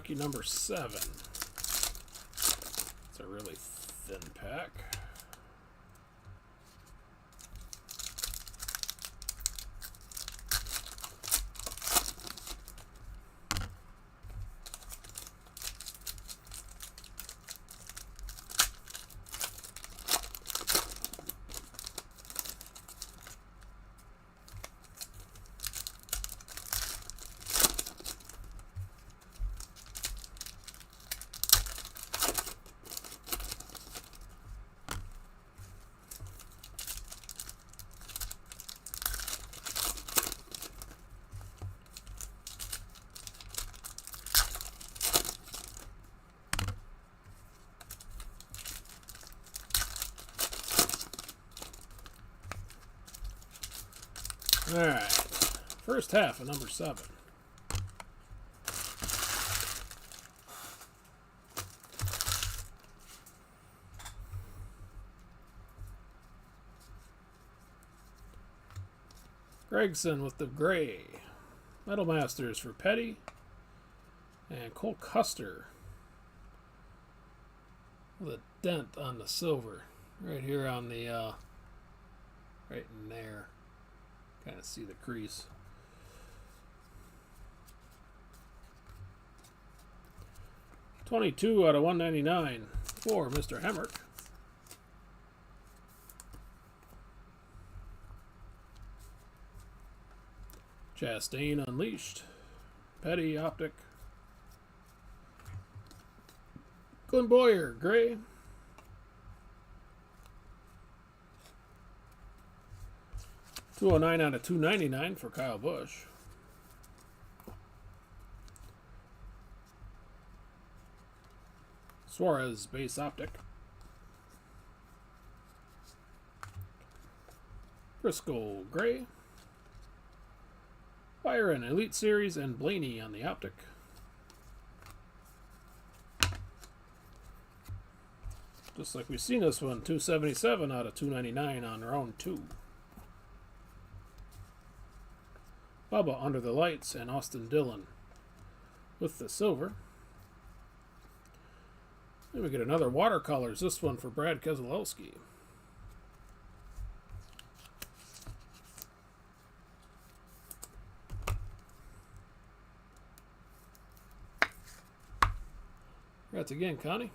lucky number 7. It's a really thin pack. Alright, first half of number 7. Gregson with the gray. Metal Masters for Petty. And Cole Custer with a dent on the silver. Right here on the, right in there. Kind of see the crease. $22 out of $199 for Mr. Hemrick. Chastain Unleashed. Petty Optic. Glenn Boyer Gray. $209 out of $299 for Kyle Busch. Suarez Base Optic. Briscoe Gray. Byron Elite Series and Blaney on the Optic. Just like we've seen this one, 277 out of 299 on round 2. Bubba Under the Lights and Austin Dillon with the silver. Then we get another watercolors, this one for Brad Keselowski. Congrats again, Connie.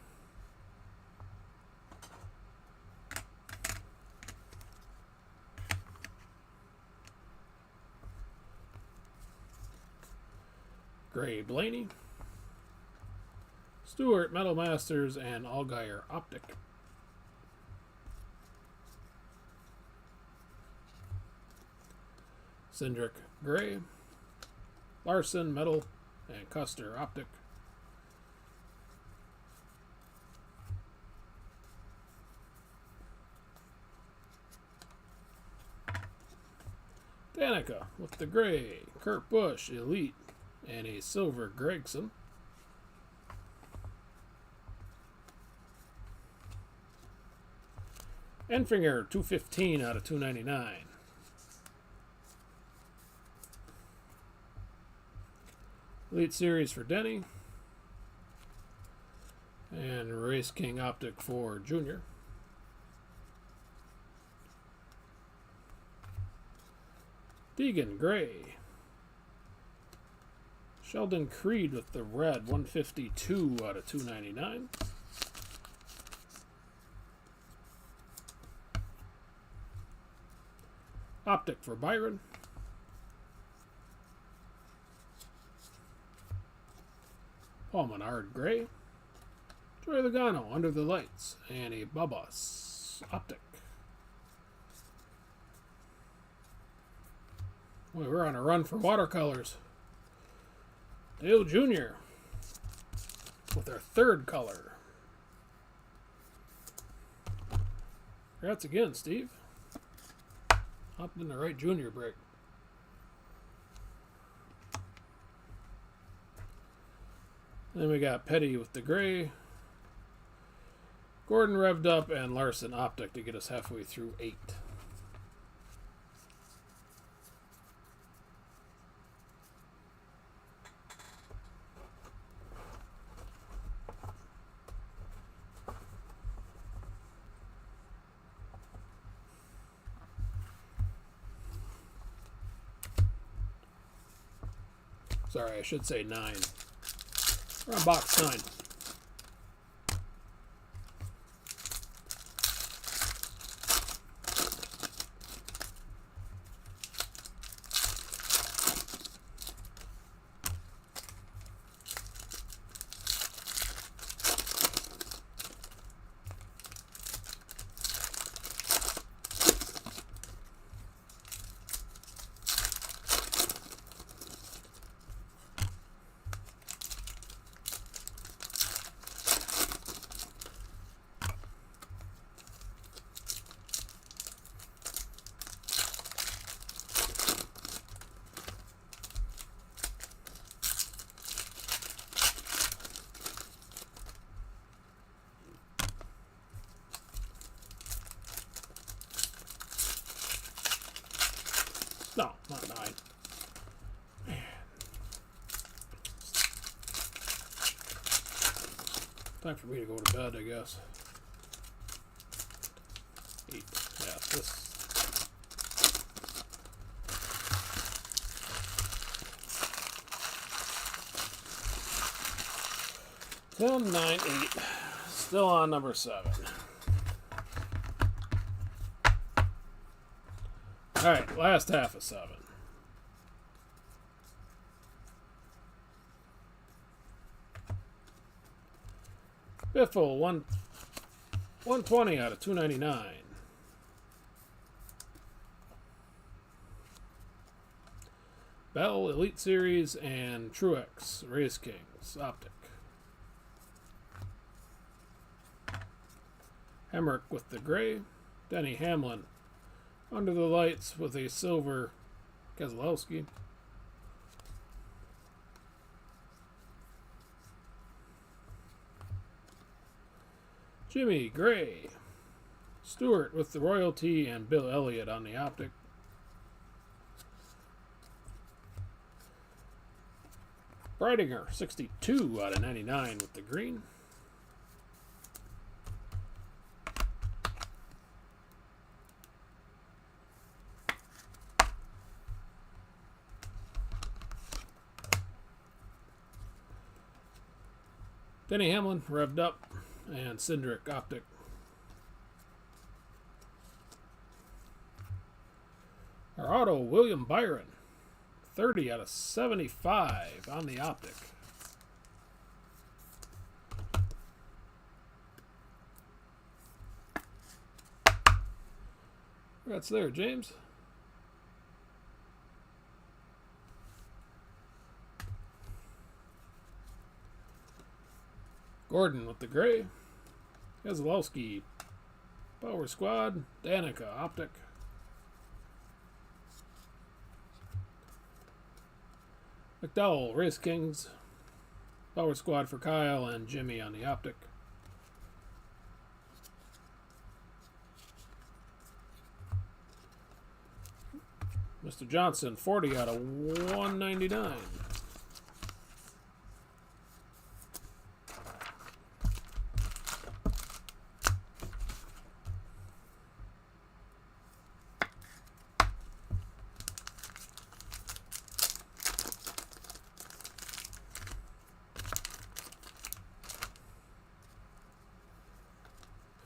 Gray Blaney. Stewart Metal Masters and Allgaier Optic. Cindric Gray. Larson Metal and Custer Optic. Danica with the gray. Kurt Busch Elite and a silver Gregson. Enfinger 215 out of 299. Elite Series for Denny. And Race King Optic for Junior. Deegan Gray. Sheldon Creed with the red, 152 out of 299. Optic for Byron. Paul Menard Gray. Joey Logano Under the Lights and a Bubba's Optic. Boy, we're on a run for watercolors. Dale Jr. with our third color. Congrats again, Steve. Hopped in the right junior break. Then we got Petty with the gray. Gordon revved up and Larson Optic to get us halfway through 8. Sorry, I should say 9. We're on box 9. No, not 9. Man. Time for me to go to bed, I guess. 8. Yeah, this. Till 9, 8. Still on number 7. Alright, last half of 7. Biffle, 120 out of 299. Bell, Elite Series, and Truex, Race Kings, Optic. Hemrick with the gray. Denny Hamlin, Under the Lights with a silver Keselowski. Jimmy Gray. Stewart with the royalty and Bill Elliott on the Optic. Breidinger, 62 out of 99 with the green. Denny Hamlin, revved up, and Cindric, Optic. Our auto, William Byron, 30 out of 75 on the Optic. That's there, James. Gordon with the gray. Keselowski, Power Squad. Danica, Optic. McDowell, Race Kings. Power Squad for Kyle and Jimmy on the Optic. Mr. Johnson, 40 out of 199.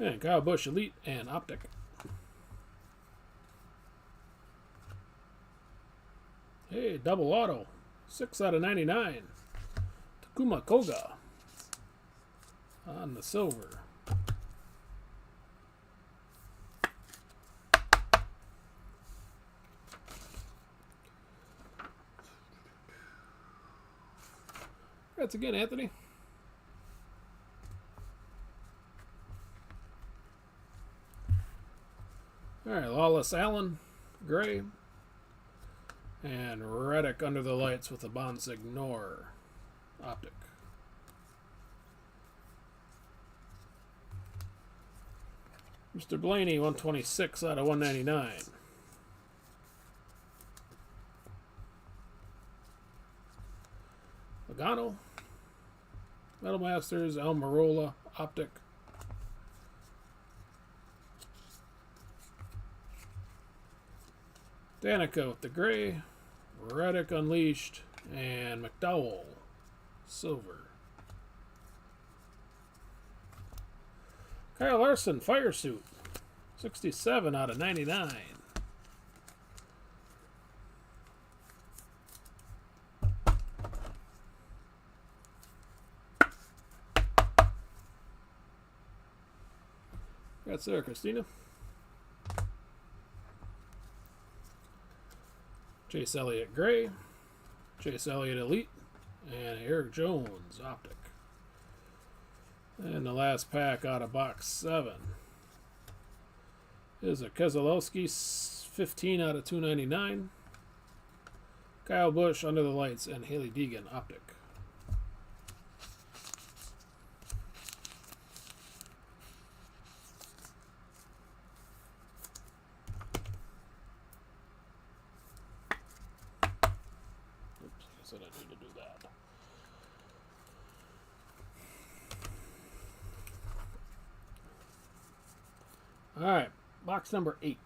And Kyle Busch, Elite and Optic. Hey, double auto. 6 out of 99. Takuma Koga on the silver. Congrats again, Anthony. All right, Lawless Allen, gray. And Reddick Under the Lights with a Bonsignor, Optic. Mr. Blaney, 126 out of 199. Logano, Metal Masters, Almirola, Optic. Danica with the gray. Reddick Unleashed. And McDowell, silver. Kyle Larson, fire suit, 67 out of 99. That's there, Christina. Chase Elliott Gray, Chase Elliott Elite, and Eric Jones Optic. And the last pack out of box 7 is a Keselowski 15 out of 299, Kyle Busch Under the Lights, and Haley Deegan Optic. Oops, I said I need to do that. All right, box number 8.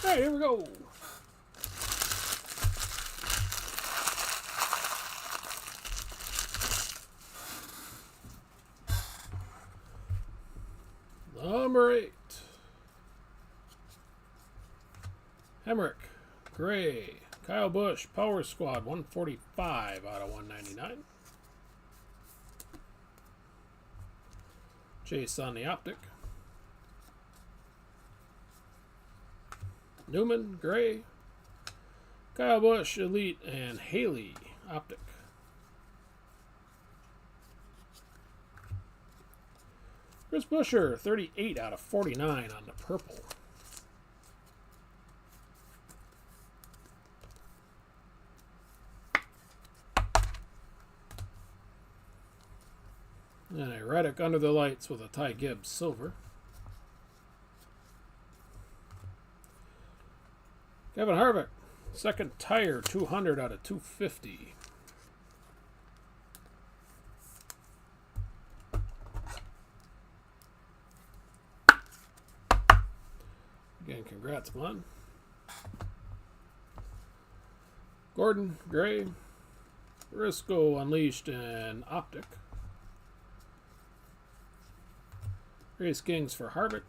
All right, here we go. Number 8. Hemrick, Gray, Kyle Busch, Power Squad, 145 out of 199. Chase on the Optic. Newman, Gray, Kyle Busch, Elite, and Haley, Optic. Chris Buescher, 38 out of 49 on the purple. And a Reddick Under the Lights with a Ty Gibbs silver. Kevin Harvick, second tire, 200 out of 250. Again, congrats, man. Gordon, Gray, Briscoe Unleashed, and Optic. Race Kings for Harvick.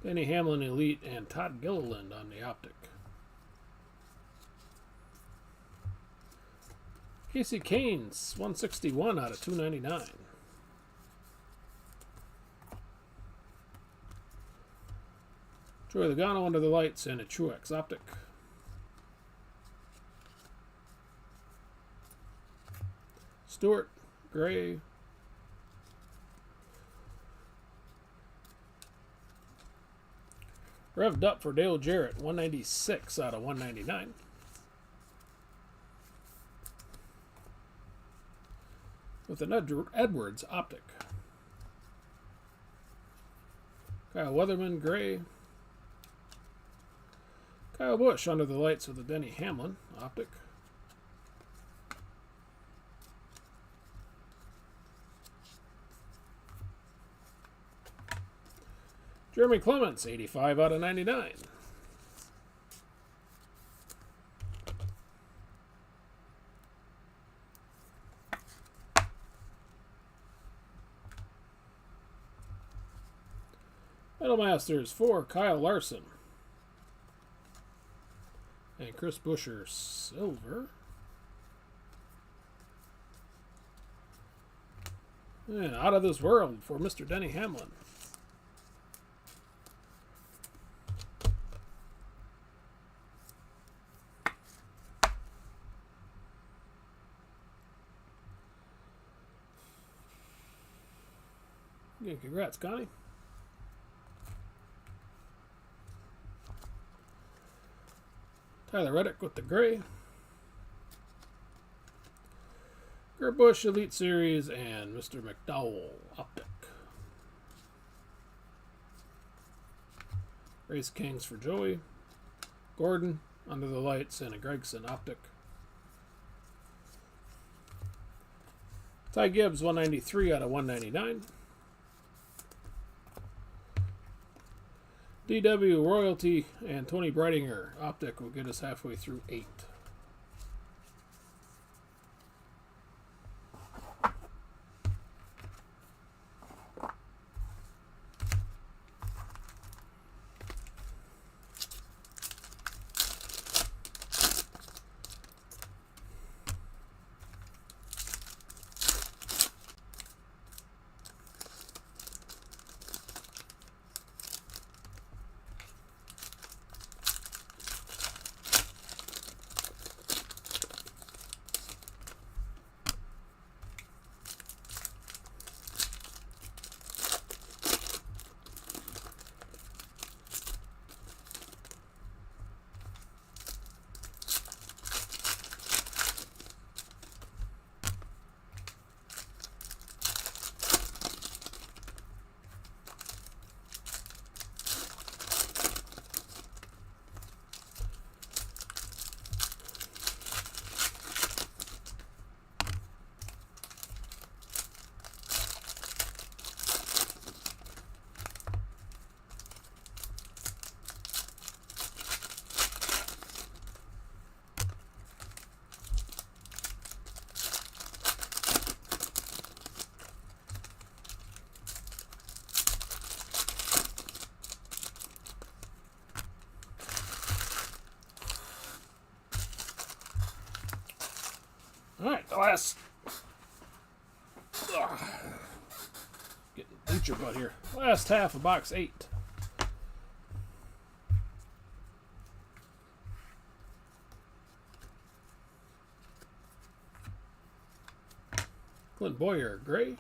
Denny Hamlin Elite, and Todd Gilliland on the Optic. Casey Canes, 161 out of 299. Troy Logano Under the Lights, and a Truex Optic. Stewart, Gray. Revved up for Dale Jarrett, 196 out of 199. With an Edwards optic. Kyle Weatherman, gray. Kyle Busch under the lights with a Denny Hamlin optic. Jeremy Clements, 85 out of 99. Metal Masters 4, Kyle Larson. And Chris Buescher, silver. And out of this world for Mr. Denny Hamlin. Again, congrats, Connie. Tyler Reddick with the gray. Kurt Busch Elite Series and Mr. McDowell optic. Race Kings for Joey. Gordon under the lights and a Gregson optic. Ty Gibbs 193 out of 199. DW Royalty and Tony Breidinger optic will get us halfway through 8. Alright, the last. Getting bleacher butt here. Last half of box 8. Clint Boyer, gray.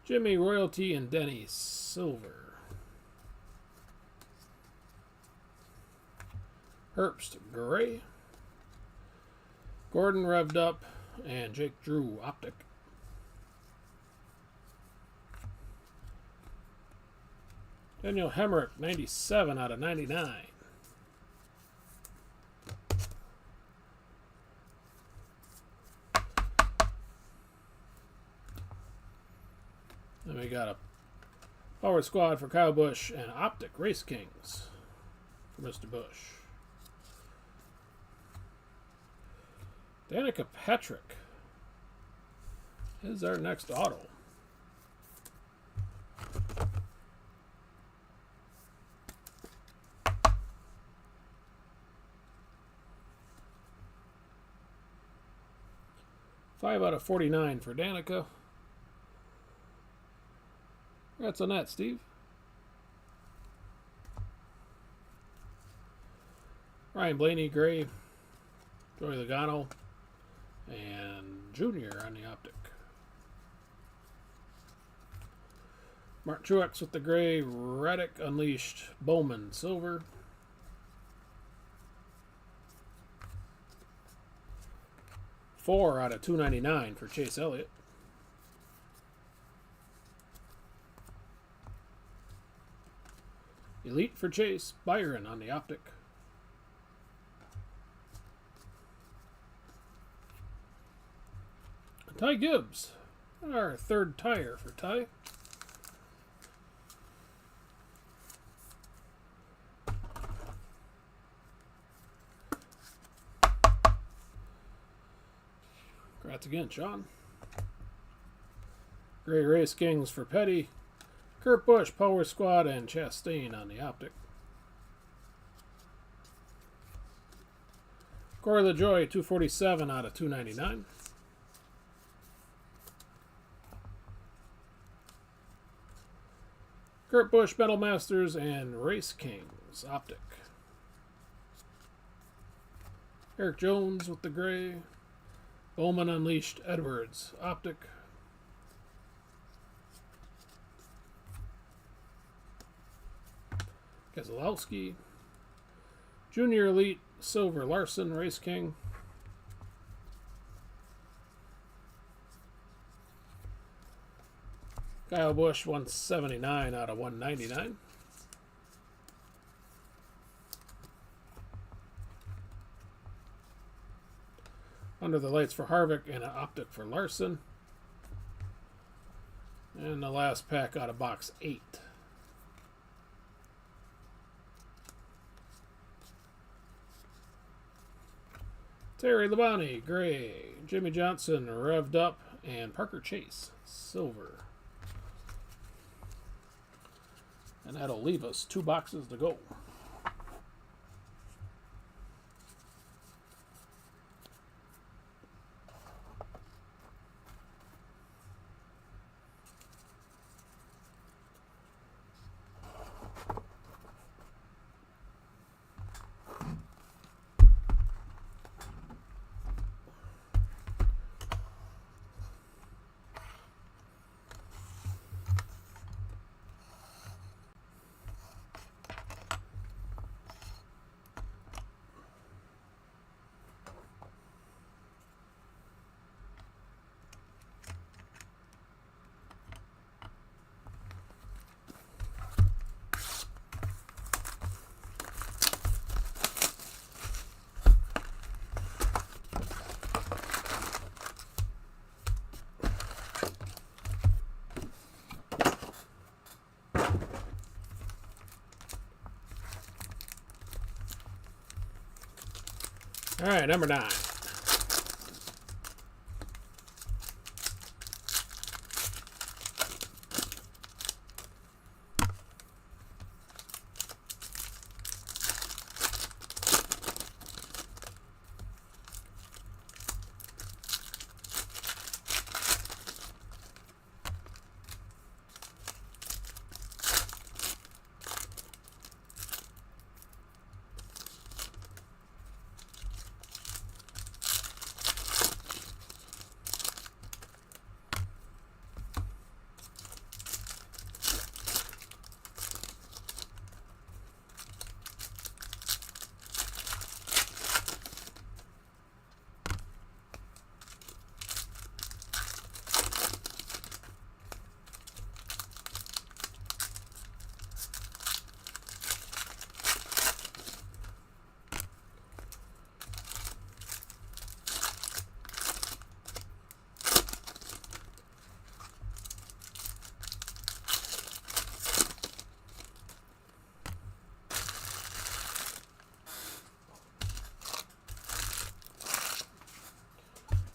Jimmy Royalty and Denny, silver. Herbst, gray. Gordon revved up and Jake Drew optic. Daniel Hemrick 97 out of 99. Then we got a Power Squad for Kyle Busch and Optic Race Kings for Mr. Busch. Danica Patrick is our next auto. Five out of 49 for Danica. Congrats on that, Steve. Ryan Blaney, gray. Joey Logano. And Junior on the optic. Mark Truex with the gray. Reddick Unleashed. Bowman silver. Four out of 299 for Chase Elliott. Elite for Chase. Byron on the optic. Ty Gibbs. Our third tire for Ty. Congrats again, Sean. Gray Race Kings for Petty. Kurt Busch, Power Squad, and Chastain on the optic. Corey LaJoie, 247 out of 299. Kurt Busch, Metal Masters, and Race Kings optic. Eric Jones with the gray. Bowman Unleashed Edwards optic. Keselowski. Junior Elite Silver Larson Race King. Kyle Busch 179 out of 199. Under the Lights for Harvick and an optic for Larson. And the last pack out of box 8. Terry Labonte, gray. Jimmy Johnson, revved up. And Parker Chase, silver. And that'll leave us 2 boxes to go. All right, number 9.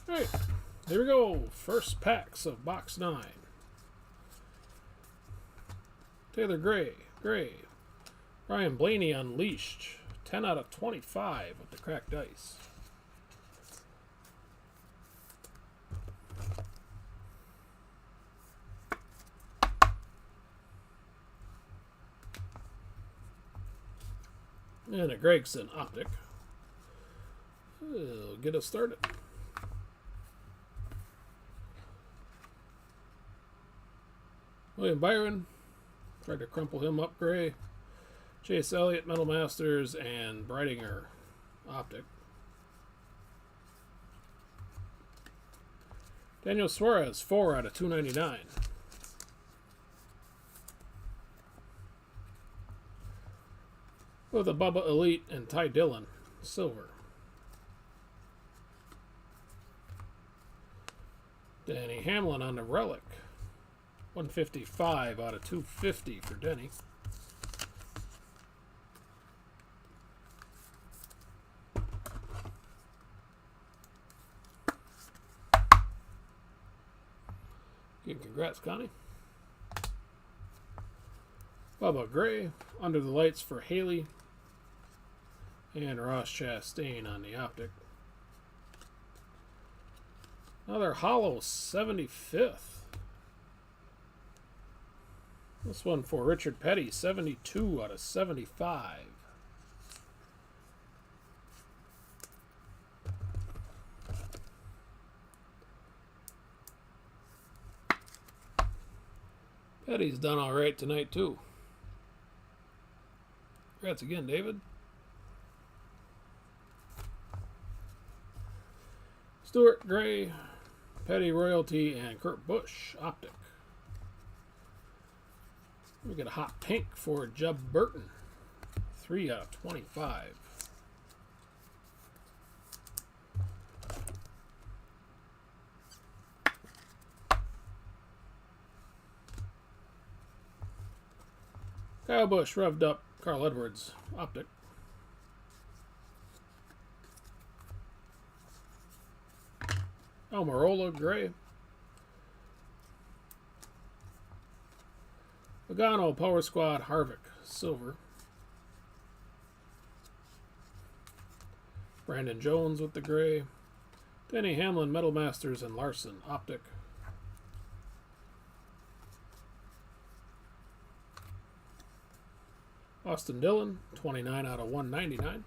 Alright, there we go. First packs of box 9. Taylor Gray. Ryan Blaney Unleashed. 10 out of 25 with the cracked ice. And a Gregson optic. It'll get us started. William Byron, Tried to crumple him up gray. Chase Elliott, Metal Masters, and Breidinger, Optic. Daniel Suarez, 4 out of 299. With a Bubba Elite and Ty Dillon, silver. Denny Hamlin on the Relic. 155 out of 250 for Denny. Good, congrats, Connie. Bubba Gray, Under the Lights for Haley. And Ross Chastain on the Optic. Another hollow 75th. This one for Richard Petty, 72 out of 75. Petty's done all right tonight, too. Congrats again, David. Stuart Gray, Petty Royalty, and Kurt Busch, Optic. We get a hot pink for Jeb Burton, 3 out of 25. Kyle Busch revved up, Carl Edwards, Optic. Almirola, gray. Logano, Power Squad, Harvick, silver. Brandon Jones with the gray. Denny Hamlin, Metal Masters, and Larson, Optic. Austin Dillon, 29 out of 199.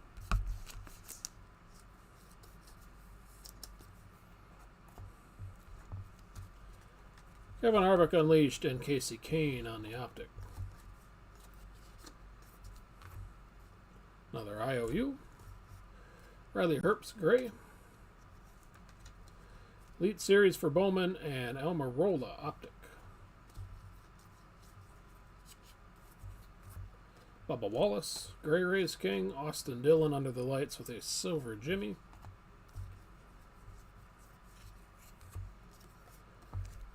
Kevin Harvick Unleashed and Casey Kane on the Optic. Another IOU. Riley Herbst, gray. Elite Series for Bowman and Almirola, Optic. Bubba Wallace, Gray Race King, Austin Dillon Under the Lights with a silver Jimmy.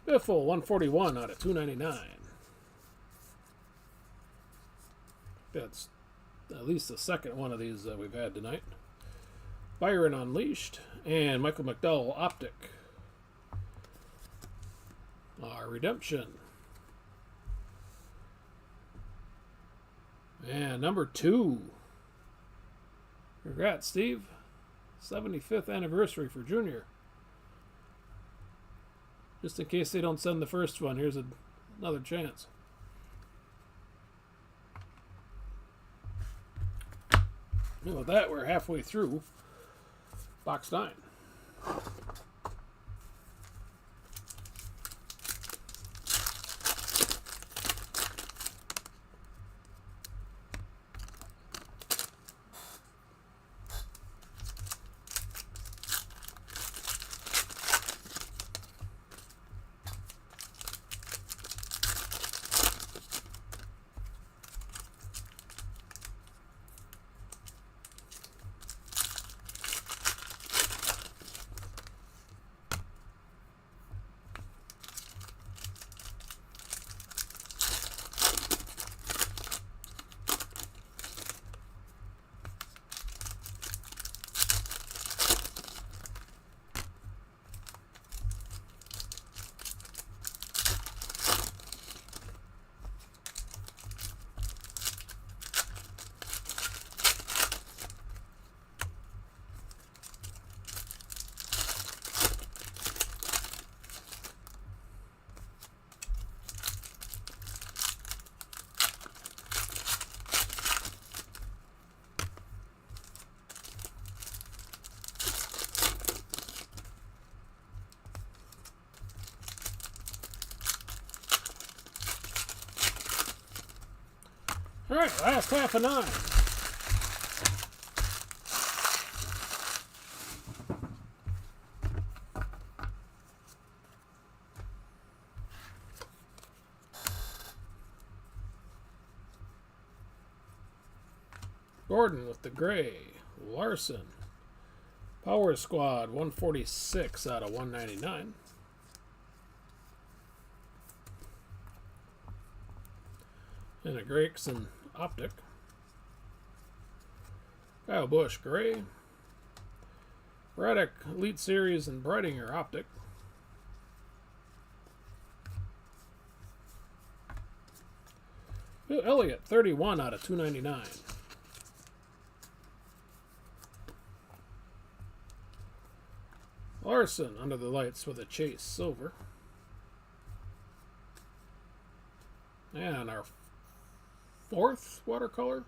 Biffle, 141 out of 299. That's at least the second one of these that we've had tonight. Byron Unleashed and Michael McDowell, Optic. Redemption. And number 2. Congrats, Steve. 75th anniversary for Junior. Just in case they don't send the first one, here's another chance. And with that, we're halfway through box 9. All right, last half of 9. Gordon with the gray. Larson. Power Squad, 146 out of 199. And a Gregson Optic. Kyle Busch gray. Braddock Elite Series and Brightinger Optic. Bill Elliott, 31 out of 299. Larson under the lights with a Chase silver. And our 4th watercolor.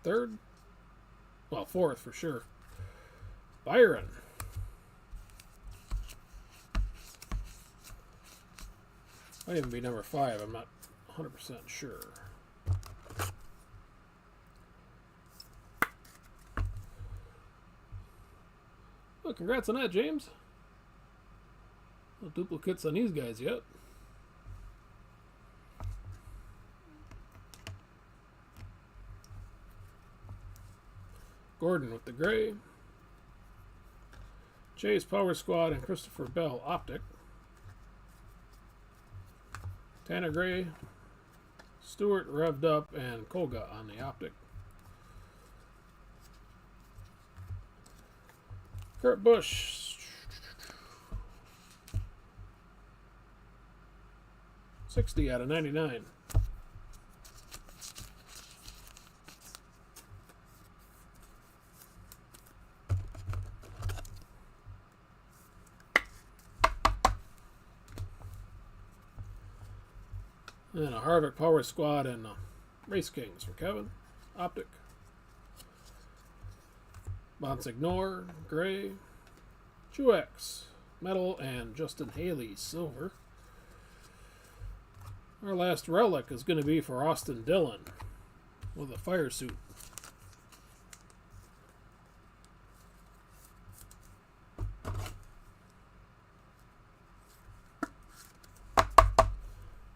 3rd? Well, 4th for sure. Byron. Might even be number 5. I'm not 100% sure. Well, congrats on that, James. No duplicates on these guys yet. Gordon with the gray. Chase Power Squad and Christopher Bell Optic. Tanner Gray. Stewart Revved Up and Koga on the Optic. Kurt Busch. 60 out of 99. And a Harvick Power Squad and Race Kings for Kevin. Optic. Bonsignor, gray. Truex, metal, and Justin Haley, silver. Our last relic is going to be for Austin Dillon with a fire suit.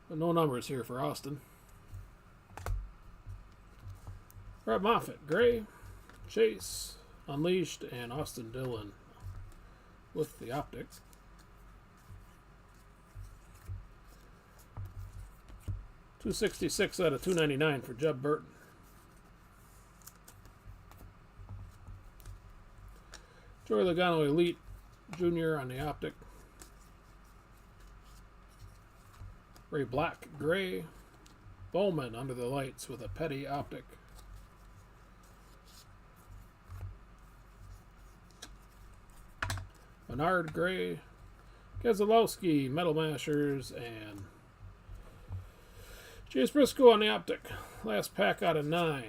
But no numbers here for Austin. Brett Moffitt, gray. Chase, Unleashed, and Austin Dillon with the Optic. $266 out of $299 for Jeb Burton. Joey Logano Elite Jr. on the Optic. Ray Black gray. Bowman under the lights with a Petty Optic. Bernard gray. Keselowski Metal Mashers and Chase Briscoe on the Optic. Last pack out of 9.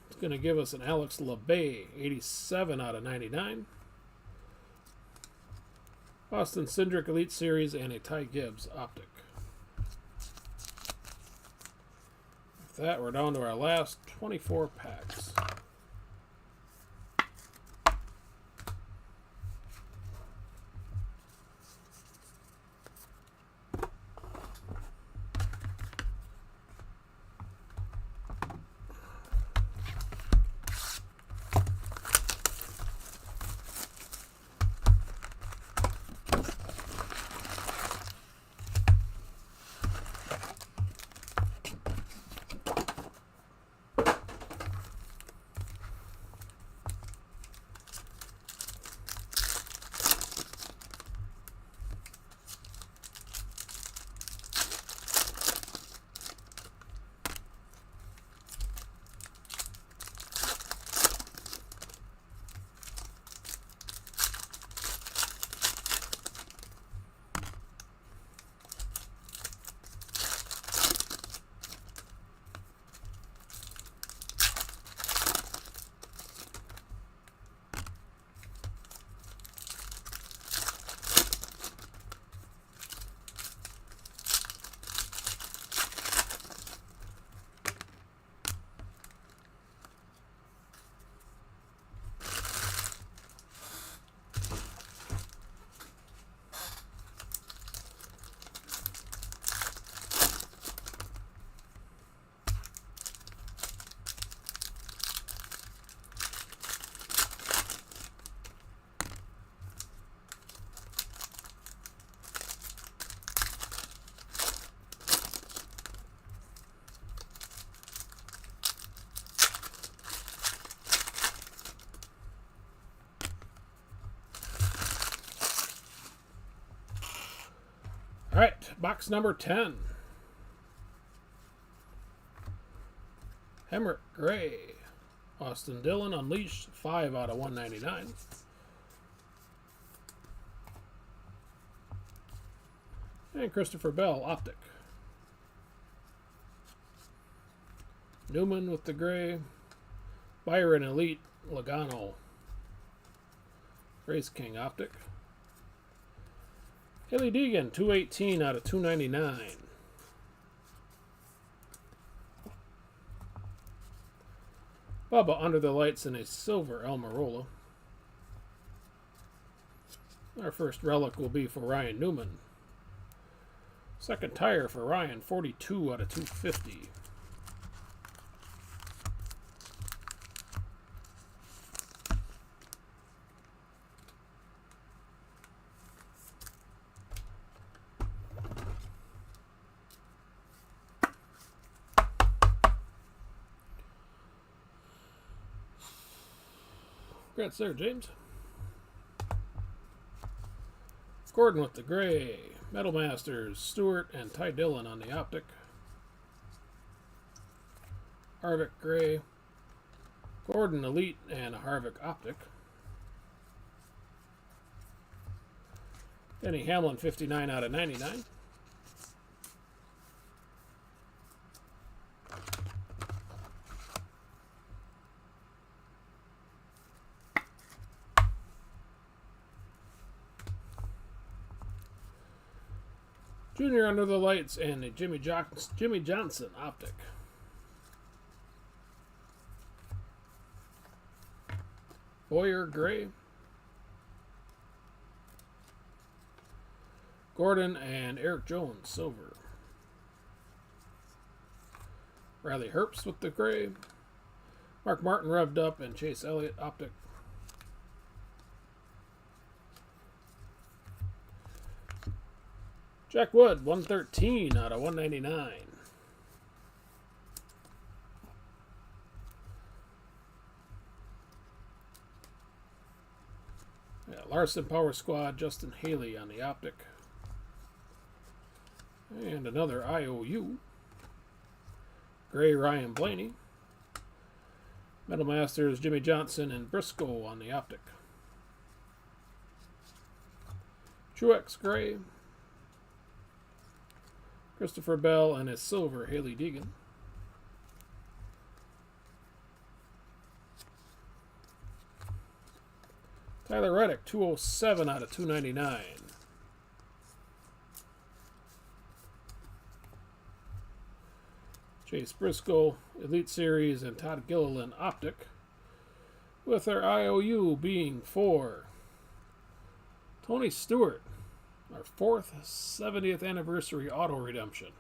It's going to give us an Alex LeBay, 87 out of 99. Austin Cindric Elite Series and a Ty Gibbs Optic. With that, we're down to our last 24 packs. right, box number 10. Hemrick Gray. Austin Dillon Unleashed, 5 out of 199. And Christopher Bell Optic. Newman with the gray. Byron Elite Logano. Race King Optic. Haley Deegan, 218 out of 299. Bubba Under the Lights in a silver Almirola. Our first relic will be for Ryan Newman. Second tire for Ryan, 42 out of 250. Congrats there, James. Gordon with the gray. Metal Masters, Stewart and Ty Dillon on the Optic. Harvick gray. Gordon Elite and a Harvick Optic. Denny Hamlin, 59 out of 99. Junior Under the Lights and a Jimmy Johnson Optic. Boyer Gray. Gordon and Eric Jones Silver. Riley Herbst with the gray. Mark Martin Revved Up and Chase Elliott Optic. Jack Wood, 113 out of 199. Yeah, Larson Power Squad, Justin Haley on the Optic. And another IOU. Gray Ryan Blaney. Metal Masters, Jimmy Johnson and Briscoe on the Optic. Truex Gray. Christopher Bell and his silver Haley Deegan. Tyler Reddick, 207 out of 299. Chase Briscoe, Elite Series, and Todd Gilliland Optic. With our IOU being for Tony Stewart. Our 4th 70th anniversary auto redemption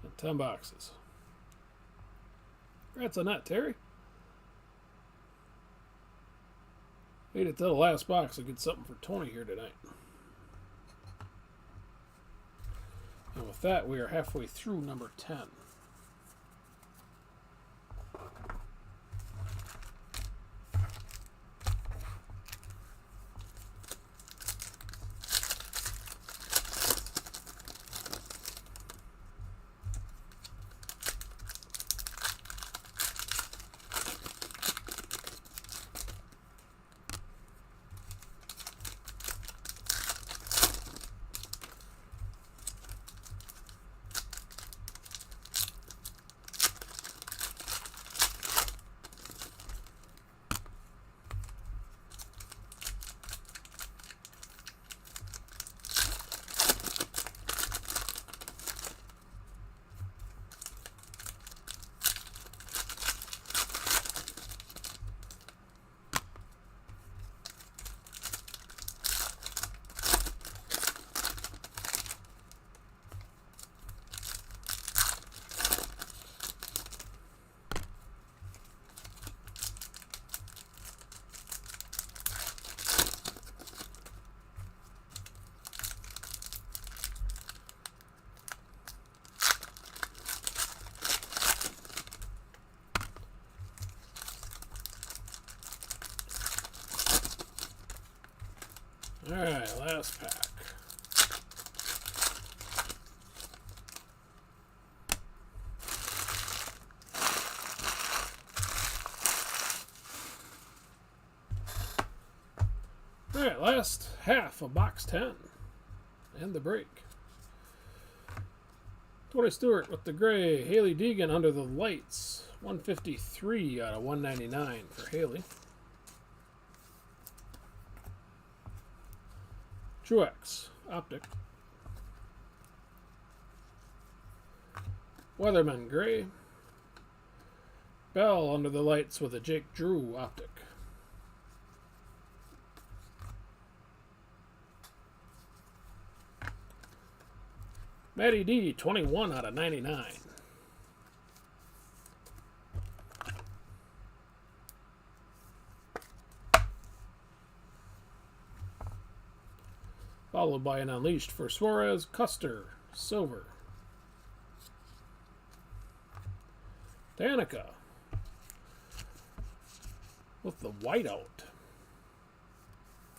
in 10 boxes. Congrats on that, Terry. Made it to the last box to get something for Tony here tonight. And with that, we are halfway through number 10. Alright, last pack. Alright, last half of box 10. And the break. Tony Stewart with the gray. Haley Deegan under the lights. 153 out of 199 for Haley. Truex, Optic. Weatherman, gray. Bell under the lights with a Jake Drew, Optic. Matty D, 21 out of 99. Followed by an Unleashed for Suarez, Custer, silver. Danica with the whiteout.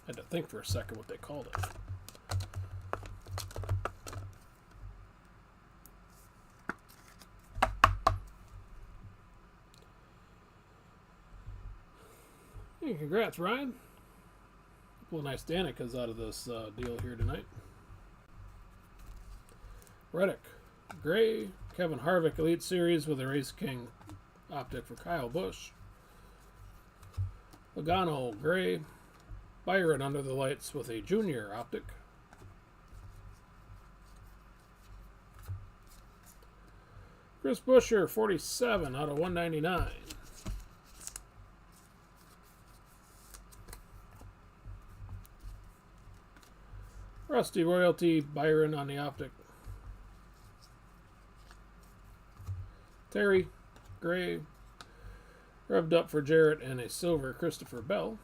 Had to think for a second what they called it. Hey, congrats, Ryan. A couple of nice Danicas out of this deal here tonight. Reddick, gray. Kevin Harvick Elite Series with a Race King Optic for Kyle Busch. Logano, gray. Byron under the lights with a Junior Optic. Chris Buescher, 47 out of 199. Rusty Royalty, Byron on the Optic. Terry, gray. Revved up for Jarrett and a silver Christopher Bell.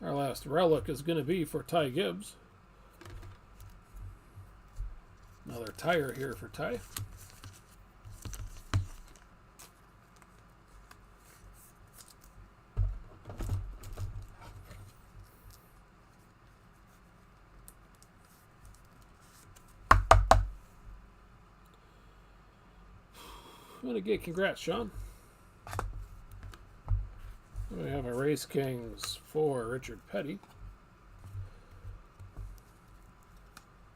Our last relic is going to be for Ty Gibbs. Another tire here for Ty. And again, congrats, Sean. We have a Race Kings for Richard Petty.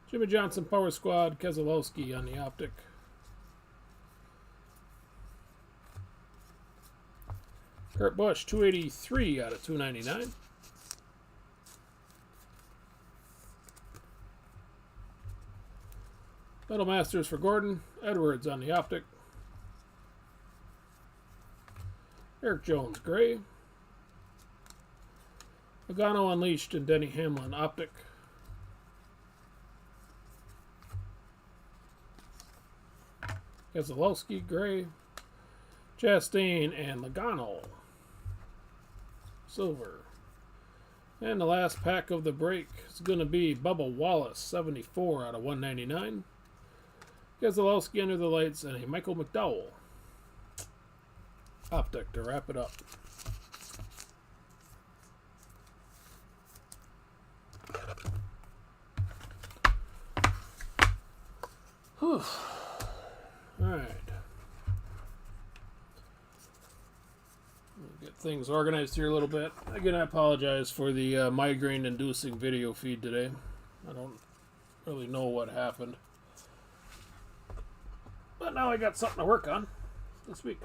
Jimmy Johnson Power Squad, Keselowski on the Optic. Kurt Busch, 283 out of 299. Metal Masters for Gordon, Edwards on the Optic. Eric Jones, gray. Logano Unleashed and Denny Hamlin, Optic. Keselowski, gray. Chastain and Logano, silver. And the last pack of the break is going to be Bubba Wallace, 74 out of 199. Keselowski under the lights and a Michael McDowell Optic to wrap it up. Whew. All right. Get things organized here a little bit. Again, I apologize for the migraine-inducing video feed today. I don't really know what happened. But now I got something to work on this week.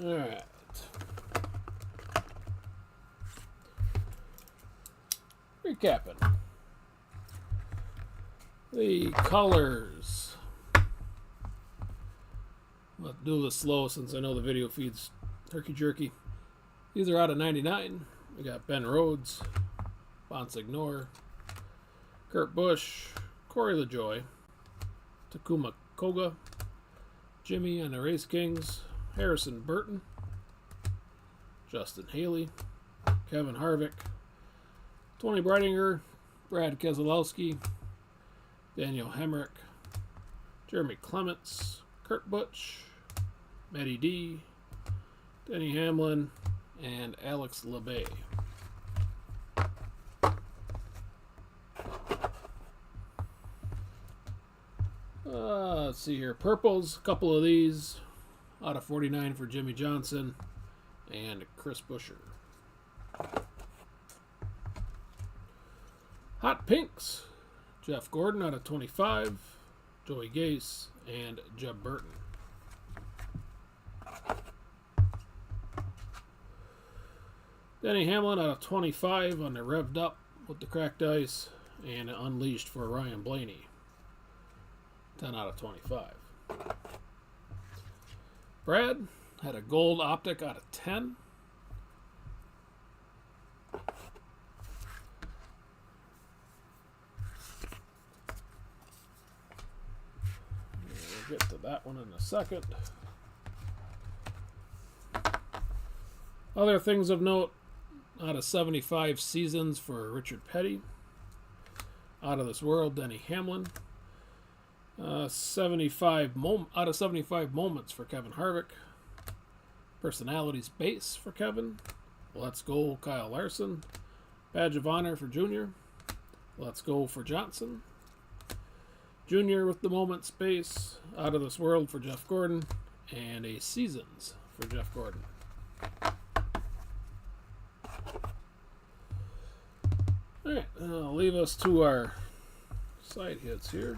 All right. Recapping. The colors. I'll do this slow since I know the video feed's turkey jerky. These are out of 99. We got Ben Rhodes, Bonsignore, Kurt Busch, Corey LaJoie, Takuma Koga, Jimmy and the Race Kings, Harrison Burton, Justin Haley, Kevin Harvick, Tony Breidinger, Brad Keselowski, Daniel Hemrick, Jeremy Clements, Kurt Busch, Matty D, Denny Hamlin, and Alex LeBay. Let's see here. Purples, a couple of these. Out of 49 for Jimmy Johnson and Chris Buescher. Hot pinks. Jeff Gordon out of 25. Joey Gase and Jeb Burton. Denny Hamlin out of 25 on the revved up with the cracked ice and unleashed for Ryan Blaney. 10 out of 25. Brad had a gold optic out of 10. We'll get to that one in a second. Other things of note, out of 75 seasons for Richard Petty. Out of this world, Denny Hamlin. 75 out of 75 moments for Kevin Harvick. Personalities base for Kevin. Let's go Kyle Larson. Badge of honor for Junior. Let's go for Johnson. Junior with the moments base. Out of this world for Jeff Gordon. And a seasons for Jeff Gordon. Alright, I'll leave us to our side hits here.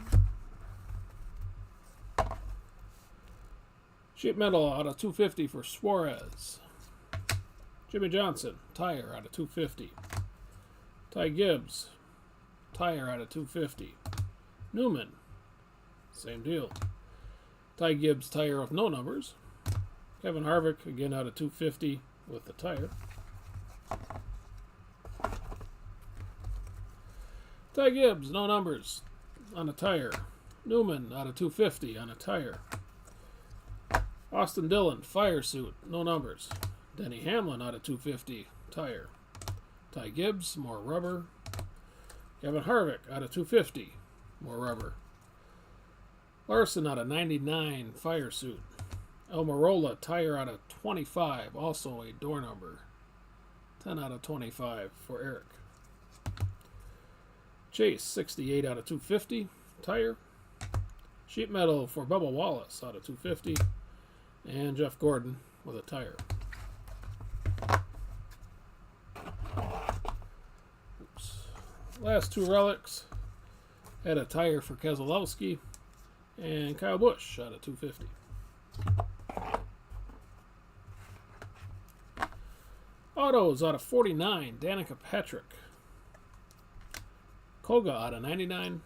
Sheet metal out of 250 for Suarez. Jimmy Johnson, tire out of 250. Ty Gibbs, tire out of 250. Newman, same deal. Ty Gibbs, tire of no numbers. Kevin Harvick, again out of 250 with the tire. Ty Gibbs, no numbers on a tire. Newman out of 250 on a tire. Austin Dillon, fire suit, no numbers. Denny Hamlin out of 250 tire. Ty Gibbs, more rubber. Kevin Harvick out of 250, more rubber. Larson out of 99 fire suit. Almirola tire out of 25, also a door number. 10 out of 25 for Eric. Chase, 68 out of 250 tire. Sheet metal for Bubba Wallace out of 250. And Jeff Gordon with a tire. Oops. Last two relics had a tire for Keselowski and Kyle Busch out of 250. Autos out of 49, Danica Patrick. Koga out of 99.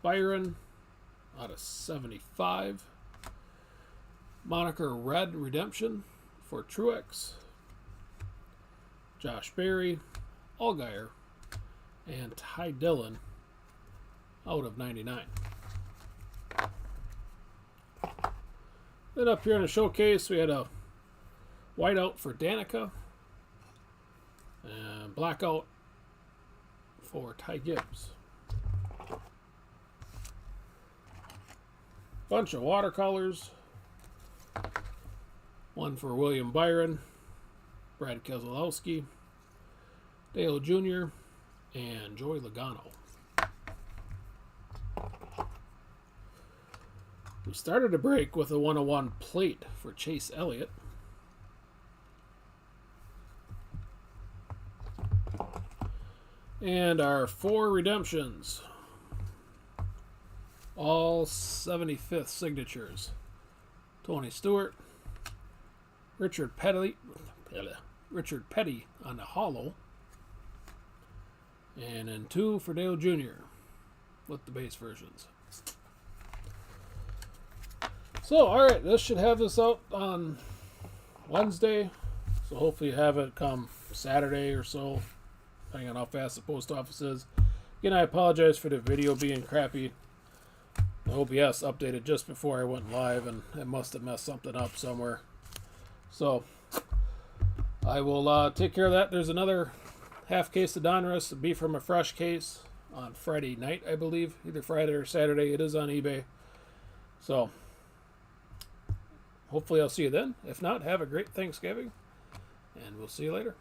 Byron out of 75. Moniker Red Redemption for Truex. Josh Berry, Allgaier, and Ty Dillon out of 99. Then up here in the showcase, we had a whiteout for Danica and blackout for Ty Gibbs. Bunch of watercolors. One for William Byron, Brad Keselowski, Dale Jr., and Joey Logano. We started the break with a 101 plate for Chase Elliott. And our 4 redemptions. All 75th signatures. Tony Stewart, Richard Petty on the hollow. And then 2 for Dale Jr. with the base versions. So, alright, this should have this out on Wednesday. So hopefully you have it come Saturday or so, depending on how fast the post office is. Again, I apologize for the video being crappy. The OBS updated just before I went live, and it must have messed something up somewhere. So, I will take care of that. There's another half case of Donruss. It'll be from a fresh case on Friday night, I believe. Either Friday or Saturday. It is on eBay. So, hopefully I'll see you then. If not, have a great Thanksgiving, and we'll see you later.